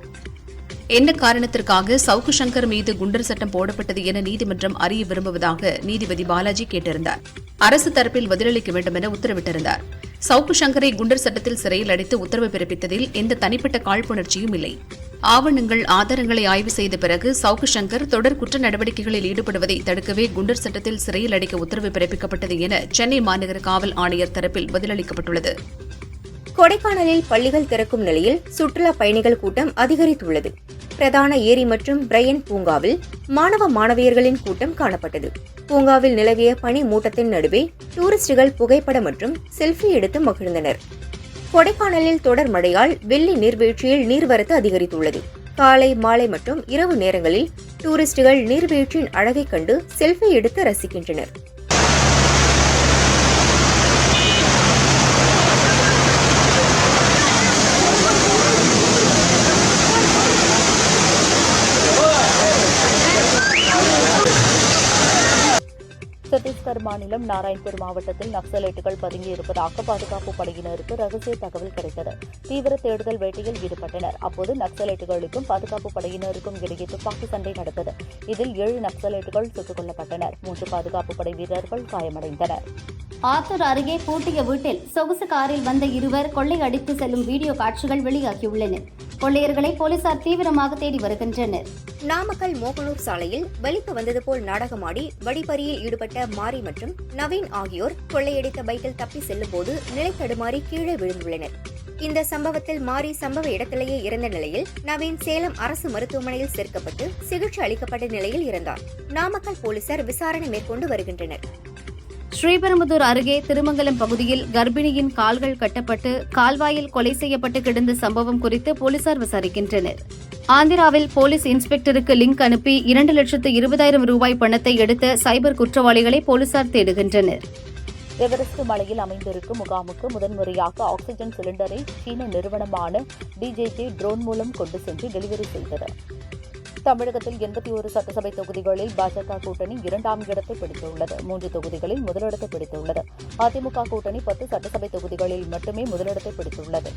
என்ன காரணத்திற்காக சவுக்கு சங்கர் மீது குண்டர் சட்டம் போடப்பட்டது என நீதிமன்றம் அறிய விரும்புவதாக நீதிபதி பாலாஜி கேட்டிருந்தார். அரசு தரப்பில் பதிலளிக்க வேண்டும் என உத்தரவிட்டிருந்தார். சவுக்கு சங்கரை குண்டர் சட்டத்தில் சிறையில் அடைத்து உத்தரவு பிறப்பித்ததில் எந்த தனிப்பட்ட காழ்ப்புணர்ச்சியும் இல்லை. ஆவணங்கள், ஆதாரங்களை ஆய்வு செய்த பிறகு சவுக்கு சங்கர் தொடர் குற்ற நடவடிக்கைகளில் ஈடுபடுவதை தடுக்கவே குண்டர் சட்டத்தில் சிறையில் அடைக்க உத்தரவு பிறப்பிக்கப்பட்டது என சென்னை மாநகர காவல் ஆணையர் தரப்பில் பதிலளிக்கப்பட்டுள்ளது. கொடைக்கானலில் பள்ளிகள் திறக்கும் நிலையில் சுற்றுலா பயணிகள் கூட்டம் அதிகரித்துள்ளது. பிரதான ஏரி மற்றும் பிரையன் பூங்காவில் மாணவ மாணவியர்களின் கூட்டம் காணப்பட்டது. பூங்காவில் நிலவிய பனி மூட்டத்தின் நடுவே டூரிஸ்டுகள் புகைப்படம் மற்றும் செல்ஃபி எடுத்து மகிழ்ந்தனர். கொடைக்கானலில் தொடர் மழையால் வெள்ளி நீர்வீழ்ச்சியில் நீர்வரத்து அதிகரித்துள்ளது. காலை, மாலை மற்றும் இரவு நேரங்களில் டூரிஸ்டுகள் நீர்வீழ்ச்சியின் அழகை கண்டு செல்ஃபி எடுத்து ரசிக்கின்றனர். சத்தீஸ்கர் சத்தீஸ்கர் மாநிலம் நாராயண்பூர் மாவட்டத்தில் நக்சலைட்டுகள் பதுங்கியிருப்பதாக பாதுகாப்பு படையினருக்கு ரகசிய தகவல் கிடைத்தது. தீவிர தேடுதல் வேட்டையில் ஈடுபட்டனர். அப்போது நக்சலைட்டுகளுக்கும் பாதுகாப்பு படையினருக்கும் இடையே துப்பாக்கி சண்டை நடந்தது. இதில் 7 நக்சலைட்டுகள் சுட்டுக் கொல்லப்பட்டனர். 3 பாதுகாப்பு படை வீரர்கள் காயமடைந்தனர். ஆத்தூர் அருகே பூட்டிய வீட்டில் சொகுசு காரில் வந்த இருவர் கொள்ளையடித்து செல்லும் வீடியோ காட்சிகள் வெளியாகியுள்ளன. கொள்ளையர்களை போலீசார் தீவிரமாக தேடி வருகின்றனர். நாமக்கல் மோகனூர் சாலையில் வலிப்பு வந்தது போல் நாடகமாடி வழிப்பறியில் ஈடுபட்ட மாரி மற்றும் நவீன் ஆகியோர் கொள்ளையடித்த பைக்கில் தப்பி செல்லும்போது நிலை தடுமாறி கீழே விழுந்துள்ளனர். இந்த சம்பவத்தில் மாரி சம்பவ இடத்திலேயே இறந்த நிலையில் நவீன் சேலம் அரசு மருத்துவமனையில் சேர்க்கப்பட்டு சிகிச்சை அளிக்கப்பட்ட நிலையில் இறந்தார். நாமக்கல் போலீசார் விசாரணை மேற்கொண்டு வருகின்றனர். ஸ்ரீபெரும்புதூர் அருகே திருமங்கலம் பகுதியில் கர்ப்பிணியின் கால்கள் கட்டப்பட்டு கால்வாயில் கொலை செய்யப்பட்டு கிடந்த சம்பவம் குறித்து போலீசார் விசாரிக்கின்றனர். ஆந்திராவில் போலீஸ் இன்ஸ்பெக்டருக்கு லிங்க் அனுப்பி 2,20,000 ரூபாய் பணத்தை எடுத்த சைபர் குற்றவாளிகளை போலீசார் தேடுகின்றனர். எவரெஸ்ட் மலையில் அமைந்திருக்கும் முகாமுக்கு முதன்முறையாக ஆக்ஸிஜன் சிலிண்டரை சீன நிறுவனமான டிஜேஜே ட்ரோன் மூலம் கொண்டு சென்று டெலிவரி செய்தது. தமிழகத்தில் 81 சட்டசபை தொகுதிகளில் பாஜக கூட்டணி 2ஆம் இடத்தை பிடித்துள்ளது. 3 தொகுதிகளில் முதலிடத்தை பிடித்துள்ளது. அதிமுக கூட்டணி 10 சட்டசபை தொகுதிகளில் மட்டுமே முதலிடத்தை பிடித்துள்ளது.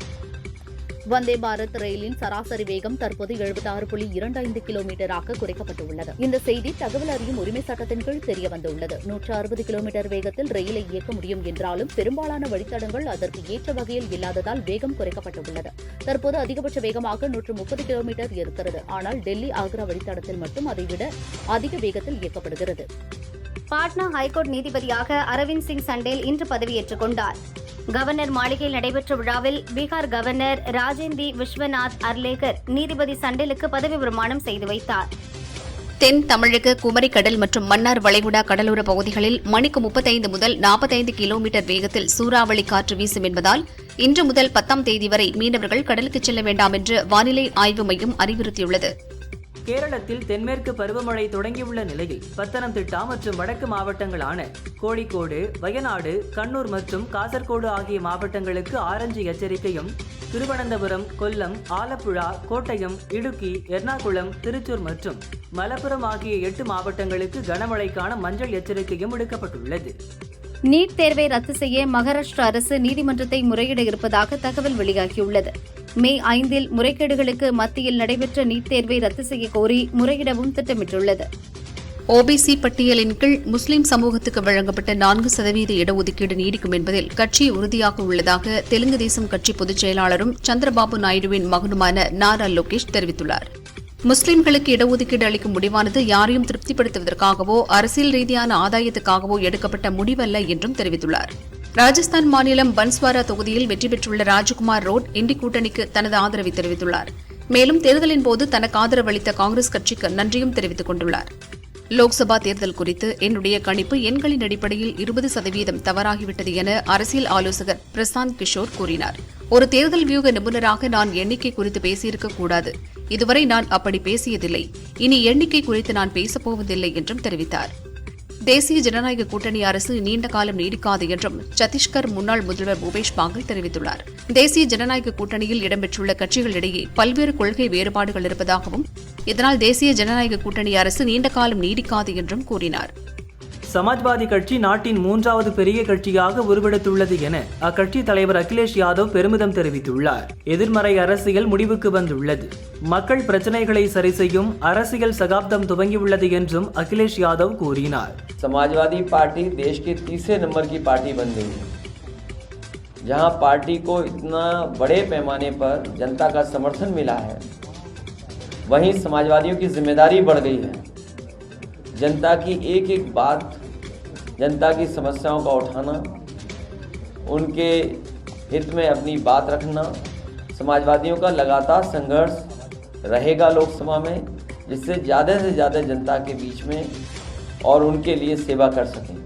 வந்தே பாரத் ரயிலின் சராசரி வேகம் தற்போது 76.25 கிலோமீட்டராக குறைக்கப்பட்டுள்ளது. இந்த செய்தி தகவல் அறியும் உரிமை சட்டத்தின் கீழ் தெரியவந்துள்ளது. 160 கிலோமீட்டர் வேகத்தில் ரயிலை இயக்க முடியும் என்றாலும் பெரும்பாலான வழித்தடங்கள் அதற்கு ஏற்ற வகையில் இல்லாததால் வேகம் குறைக்கப்பட்டுள்ளது. தற்போது அதிகபட்ச வேகமாக 130 கிலோமீட்டர் இருக்கிறது. ஆனால் டெல்லி ஆக்ரா வழித்தடத்தில் மட்டும் அதைவிட அதிக வேகத்தில் இயக்கப்படுகிறது. பாட்னா ஹைகோர்ட் நீதிபதியாக அரவிந்த் சிங் சண்டேல் இன்று பதவியேற்றுக் கொண்டார். கவர்னர் மாளிகையில் நடைபெற்ற விழாவில் பீகார் கவர்னர் ராஜேந்திர விஸ்வநாத் அர்லேகர் நீதிபதி சண்டேலுக்கு பதவி பிரமாணம் செய்து வைத்தார். தென் தமிழக குமரிக்கடல் மற்றும் மன்னார் வளைகுடா கடலோர பகுதிகளில் மணிக்கு 35 முதல் 45 கிலோமீட்டர் வேகத்தில் சூறாவளி காற்று வீசும் என்பதால் இன்று முதல் 10ஆம் தேதி வரை மீனவர்கள் கடலுக்கு செல்ல வேண்டாம் என்று வானிலை ஆய்வு மையம் அறிவுறுத்தியுள்ளது. கேரளத்தில் தென்மேற்கு பருவமழை தொடங்கியுள்ள நிலையில் பத்தனம்திட்டா மற்றும் வடக்கு மாவட்டங்களான கோழிக்கோடு, வயநாடு, கண்ணூர் மற்றும் காசர்கோடு ஆகிய மாவட்டங்களுக்கு ஆரஞ்சு எச்சரிக்கையும், திருவனந்தபுரம், கொல்லம், ஆலப்புழா, கோட்டயம், இடுக்கி, எர்ணாகுளம், திருச்சூர் மற்றும் மலப்புரம் ஆகிய 8 மாவட்டங்களுக்கு கனமழைக்கான மஞ்சள் எச்சரிக்கையும் விடுக்கப்பட்டுள்ளது. நீட் தேர்வை ரத்து செய்ய மகாராஷ்டிரா அரசு நீதிமன்றத்தை முறையிட இருப்பதாக தகவல் வெளியாகியுள்ளது. மே 5 முறைகேடுகளுக்கு மத்தியில் நடைபெற்ற நீட் தேர்வை ரத்து செய்ய கோரி முறையிடவும் திட்டமிட்டுள்ளது. ஓபிசி பட்டியலின் கீழ் முஸ்லிம் சமூகத்துக்கு வழங்கப்பட்ட 4% இடஒதுக்கீடு நீடிக்கும் என்பதில் கட்சி உறுதியாக உள்ளதாக தெலுங்கு தேசம் கட்சி பொதுச் செயலாளரும் சந்திரபாபு நாயுடுவின் மகனுமான நாரா லோகேஷ் தெரிவித்துள்ளார். முஸ்லிம்களுக்கு இடஒதுக்கீடு அளிக்கும் முடிவானது யாரையும் திருப்திப்படுத்துவதற்காகவோ அரசியல் ரீதியான ஆதாயத்துக்காகவோ எடுக்கப்பட்ட முடிவல்ல என்றும் தெரிவித்துள்ளார். ராஜஸ்தான் மாநிலம் பன்ஸ்வாரா தொகுதியில் வெற்றி பெற்றுள்ள ராஜ்குமார் ரோட் இண்டி கூட்டணிக்கு தனது ஆதரவை தெரிவித்துள்ளார். மேலும் தேர்தலின் போது தனக்கு ஆதரவளித்த காங்கிரஸ் கட்சிக்கு நன்றியும் தெரிவித்துக் கொண்டுள்ளார். லோக்சபா தேர்தல் குறித்து என்னுடைய கணிப்பு எண்களின் அடிப்படையில் 20% தவறாகிவிட்டது என அரசியல் ஆலோசகர் பிரசாந்த் கிஷோர் கூறினார். ஒரு தேர்தல் வியூக நிபுணராக நான் எண்ணிக்கை குறித்து பேசியிருக்கக் கூடாது. இதுவரை நான் அப்படி பேசியதில்லை. இனி எண்ணிக்கை குறித்து நான் பேசப்போவதில்லை என்றும் தெரிவித்தார். தேசிய ஜனநாயக கூட்டணி அரசு நீண்ட காலம் நீடிக்காது என்றும் சத்தீஸ்கர் முன்னாள் முதல்வர் பூபேஷ் பாகல் தெரிவித்துள்ளார். தேசிய ஜனநாயக கூட்டணியில் இடம்பெற்றுள்ள கட்சிகளிடையே பல்வேறு கொள்கை வேறுபாடுகள் இருப்பதாகவும் இதனால் தேசிய ஜனநாயக கூட்டணி அரசு நீண்ட காலம் நீடிக்காது என்றும் கூறினார். சமாஜ்வாதி கட்சி நாட்டின் 3வது பெரிய கட்சியாக உருவெடுத்துள்ளது என அக்கட்சி தலைவர் அகிலேஷ் யாதவ் பெருமிதம் தெரிவித்துள்ளார். எதிர்மறை அரசியல் முடிவுக்கு வந்துள்ளது. மக்கள் பிரச்சனைகளை சரி செய்யும் அரசியல் சகாப்தம் துவங்கியுள்ளது என்றும் அகிலேஷ் யாதவ் கூறினார். समाजवादी पार्टी देश के तीसरे नंबर की पार्टी बन गई है, जहां पार्टी को इतना बड़े पैमाने पर जनता का समर्थन मिला है, वहीं समाजवादियों की जिम्मेदारी बढ़ गई है। जनता की एक एक बात, जनता की समस्याओं का उठाना, उनके हित में अपनी बात रखना, समाजवादियों का लगातार संघर्ष रहेगा लोकसभा में, जिससे ज़्यादा से ज़्यादा जनता के बीच में और उनके लिए सेवा कर सकें.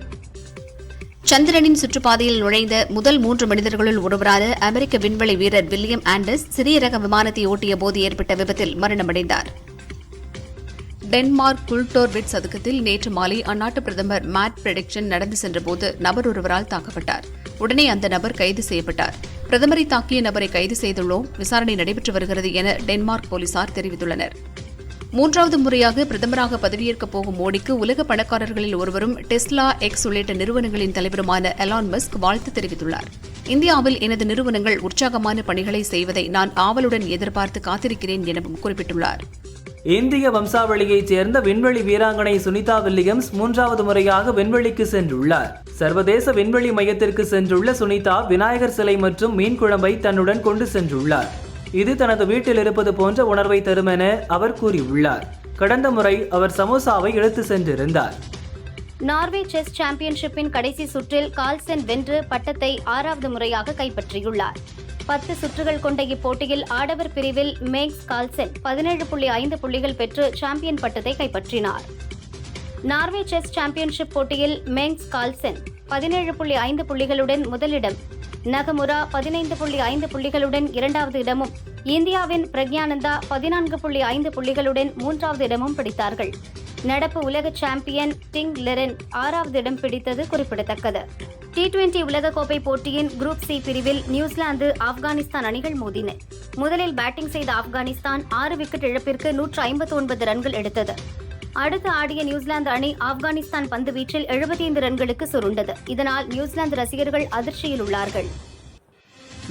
சந்திரனின் சுற்றுப்பாதையில் நுழைந்த முதல் 3 மனிதர்களுள் ஒருவரான அமெரிக்க விண்வெளி வீரர் வில்லியம் ஆண்டர்ஸ் சிறிய ரக விமானத்தை ஓட்டிய போது ஏற்பட்ட விபத்தில் மரணமடைந்தார். டென்மார்க் குல்டோர்விட் சதுக்கத்தில் நேற்று மாலை அந்நாட்டு பிரதமர் மேட் ஃப்ரெடெரிக்சன் நடந்து சென்றபோது நபர் ஒருவரால் தாக்கப்பட்டார். உடனே அந்த நபர் கைது செய்யப்பட்டார். பிரதமரை தாக்கிய நபரை கைது செய்துள்ளோம், விசாரணை நடைபெற்று வருகிறது என டென்மார்க் போலீசார் தெரிவித்துள்ளனர். மூன்றாவது முறையாக பிரதமராக பதவியேற்கப் போகும் மோடிக்கு உலக பணக்காரர்களில் ஒருவரும் டெஸ்லா எக்ஸ் உள்ளிட்ட நிறுவனங்களின் தலைவருமான எலான் மஸ்க் வாழ்த்து தெரிவித்துள்ளார். இந்தியாவில் எனது நிறுவனங்கள் உற்சாகமான பணிகளை செய்வதை நான் ஆவலுடன் எதிர்பார்த்து காத்திருக்கிறேன் எனவும் குறிப்பிட்டுள்ளார். இந்திய வம்சாவளியைச் சேர்ந்த விண்வெளி வீராங்கனை சுனிதா வில்லியம்ஸ் மூன்றாவது முறையாக விண்வெளிக்கு சென்றுள்ளார். சர்வதேச விண்வெளி மையத்திற்கு சென்றுள்ள சுனிதா விநாயகர் சிலை மற்றும் மீன் குழம்பை தன்னுடன் கொண்டு சென்றுள்ளார். இது தனது வீட்டில் இருப்பது போன்ற உணர்வை தரும் என அவர் கூறியுள்ளார். கடந்த முறை அவர் சமோசாவை எடுத்து சென்றிருந்தார். நார்வே செஸ் சாம்பியன்ஷிப்பின் கடைசி சுற்றில் கால்சென் வென்று பட்டத்தை 6வது முறையாக கைப்பற்றியுள்ளார். 10 சுற்றுகள் கொண்ட இப்போட்டியில் ஆடவர் பிரிவில் மேக்ஸ் கால்சென் 17.5 புள்ளிகள் பெற்று சாம்பியன் பட்டத்தை கைப்பற்றினார். நார்வே செஸ் சாம்பியன்ஷிப் போட்டியில் மேக்ஸ் கால்சென் 17.5 புள்ளிகளுடன் முதலிடம், நகமுரா 15.5 புள்ளிகளுடன் இரண்டாவது இடமும், இந்தியாவின் பிரக்யானந்தா 14.5 புள்ளிகளுடன் மூன்றாவது இடமும் பிடித்தார்கள். நடப்பு உலக சாம்பியன் டிங் லெரன் 6வது இடம் பிடித்தது குறிப்பிடத்தக்கது. T20 உலகக்கோப்பை போட்டியின் குரூப் சி பிரிவில் நியூசிலாந்து ஆப்கானிஸ்தான் அணிகள் மோதின. முதலில் பேட்டிங் செய்த ஆப்கானிஸ்தான் 6 விக்கெட் இழப்பிற்கு 159 ரன்கள் எடுத்தது. அடுத்து ஆடிய நியூசிலாந்து அணி ஆப்கானிஸ்தான் பந்து வீச்சில் 75 ரன்களுக்கு சுருண்டது. இதனால் நியூசிலாந்து ரசிகர்கள் அதிர்ச்சியில் உள்ளார்கள்.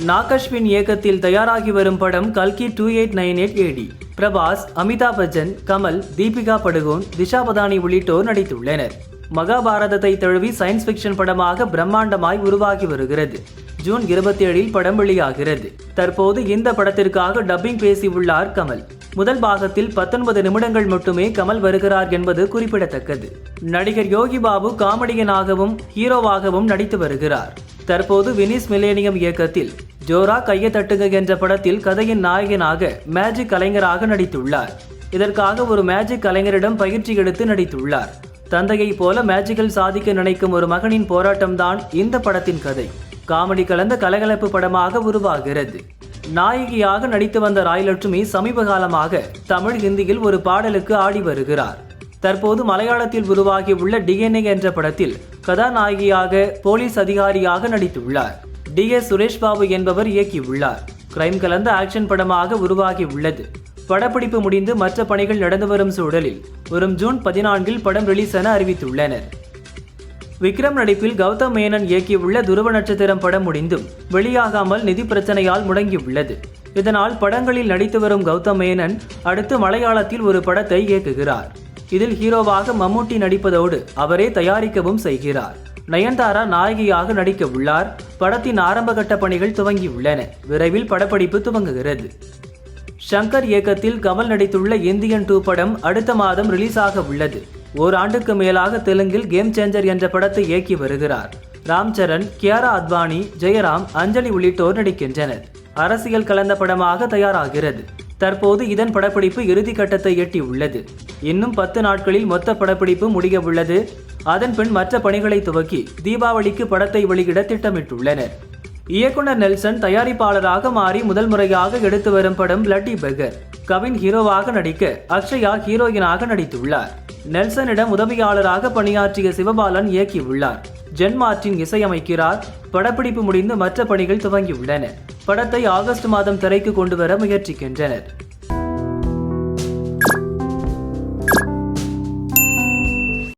நாகஸ்வின் இயக்கத்தில் தயாராகி வரும் படம் கல்கி 2898 AD. பிரபாஸ், அமிதாப் பச்சன், கமல், தீபிகா படுகோன், திஷா பதானி உள்ளிட்டோர் நடித்துள்ளனர். மகாபாரதத்தை தழுவி சயின்ஸ் ஃபிக்ஷன் படமாக பிரம்மாண்டமாய் உருவாகி வருகிறது. ஜூன் 27 படம் வெளியாகிறது. தற்போது இந்த படத்திற்காக டப்பிங் பேசியுள்ளார் கமல். முதல் பாகத்தில் 19 நிமிடங்கள் மட்டுமே கமல் வருகிறார் என்பது குறிப்பிடத்தக்கது. நடிகர் யோகி பாபு காமெடியனாகவும் ஹீரோவாகவும் நடித்து வருகிறார். தற்போது வினிஸ் மில்லேனியம் இயக்கத்தில் ஜோரா கையை தட்டுங்க என்ற படத்தில் கதையின் நாயகனாக மேஜிக் கலைஞராக நடித்துள்ளார். இதற்காக ஒரு மேஜிக் கலைஞரிடம் பயிற்சி எடுத்து நடித்துள்ளார். தந்தையைப் போல மேஜிக்கல் சாதிக்க நினைக்கும் ஒரு மகனின் போராட்டம்தான் இந்த படத்தின் கதை. காமெடி கலந்த கலகலப்பு படமாக உருவாகிறது. நாயகியாக நடித்து வந்த ராயலட்சுமி சமீப காலமாக தமிழ், ஹிந்தியில் ஒரு பாடலுக்கு ஆடி வருகிறார். தற்போது மலையாளத்தில் உருவாகியுள்ள DNA என்ற படத்தில் கதாநாயகியாக போலீஸ் அதிகாரியாக நடித்துள்ளார். DS சுரேஷ் பாபு என்பவர் இயக்கியுள்ளார். கிரைம் கலந்த ஆக்ஷன் படமாக உருவாகி உள்ளது. படப்பிடிப்பு முடிந்து மற்ற பணிகள் நடந்து வரும் சூழலில் வரும் ஜூன் 14 படம் ரிலீஸ் என அறிவித்துள்ளனர். விக்ரம் நடிப்பில் கௌதம் மேனன் இயக்கியுள்ள துருவ நட்சத்திரம் படம் முடிந்தும் வெளியாகாமல் நிதி பிரச்சனையால் முடங்கியுள்ளது. இதனால் படங்களில் நடித்து வரும் கௌதம் மேனன் அடுத்து மலையாளத்தில் ஒரு படத்தை இயக்குகிறார். இதில் ஹீரோவாக மம்முட்டி நடிப்பதோடு அவரே தயாரிக்கவும் செய்கிறார். நயன்தாரா நாயகியாக நடிக்க உள்ளார். படத்தின் ஆரம்பகட்ட பணிகள் துவங்கியுள்ளன. விரைவில் படப்பிடிப்பு துவங்குகிறது. ஷங்கர் இயக்கத்தில் கமல் நடித்துள்ள இந்தியன் 2 படம் அடுத்த மாதம் ரிலீஸ் ஆக உள்ளது. ஓராண்டுக்கு மேலாக தெலுங்கில் கேம் சேஞ்சர் என்ற படத்தை இயக்கி வருகிறார். ராம் சரண், கியாரா அத்வானி, ஜெயராம், அஞ்சலி உள்ளிட்டோர் நடிக்கின்றனர். அரசியல் கலந்த படமாக தயாராகிறது. தற்போது இதன் படப்பிடிப்பு இறுதி கட்டத்தை எட்டி உள்ளது. இன்னும் 10 நாட்களில் மொத்த படப்பிடிப்பு முடிய உள்ளது. அதன்பின் மற்ற பணிகளை துவக்கி தீபாவளிக்கு படத்தை வெளியிட திட்டமிட்டுள்ளனர். இயக்குனர் நெல்சன் தயாரிப்பாளராக மாறி முதல் முறையாக எடுத்து வரும் படம் பிளட்டி பெக்கர். கவின் ஹீரோவாக நடிக்க அக்ஷயா ஹீரோயினாக நடித்துள்ளார். நெல்சனிடம் உதவியாளராக பணியாற்றிய சிவபாலன் இயக்கியுள்ளார். ஜென் மார்டின் இசையமைக்கிறார். படப்பிடிப்பு முடிந்து மற்ற பணிகள் துவங்கியுள்ளன. படத்தை ஆகஸ்ட் மாதம் திரைக்கு கொண்டு வர முயற்சிக்கின்றனர்.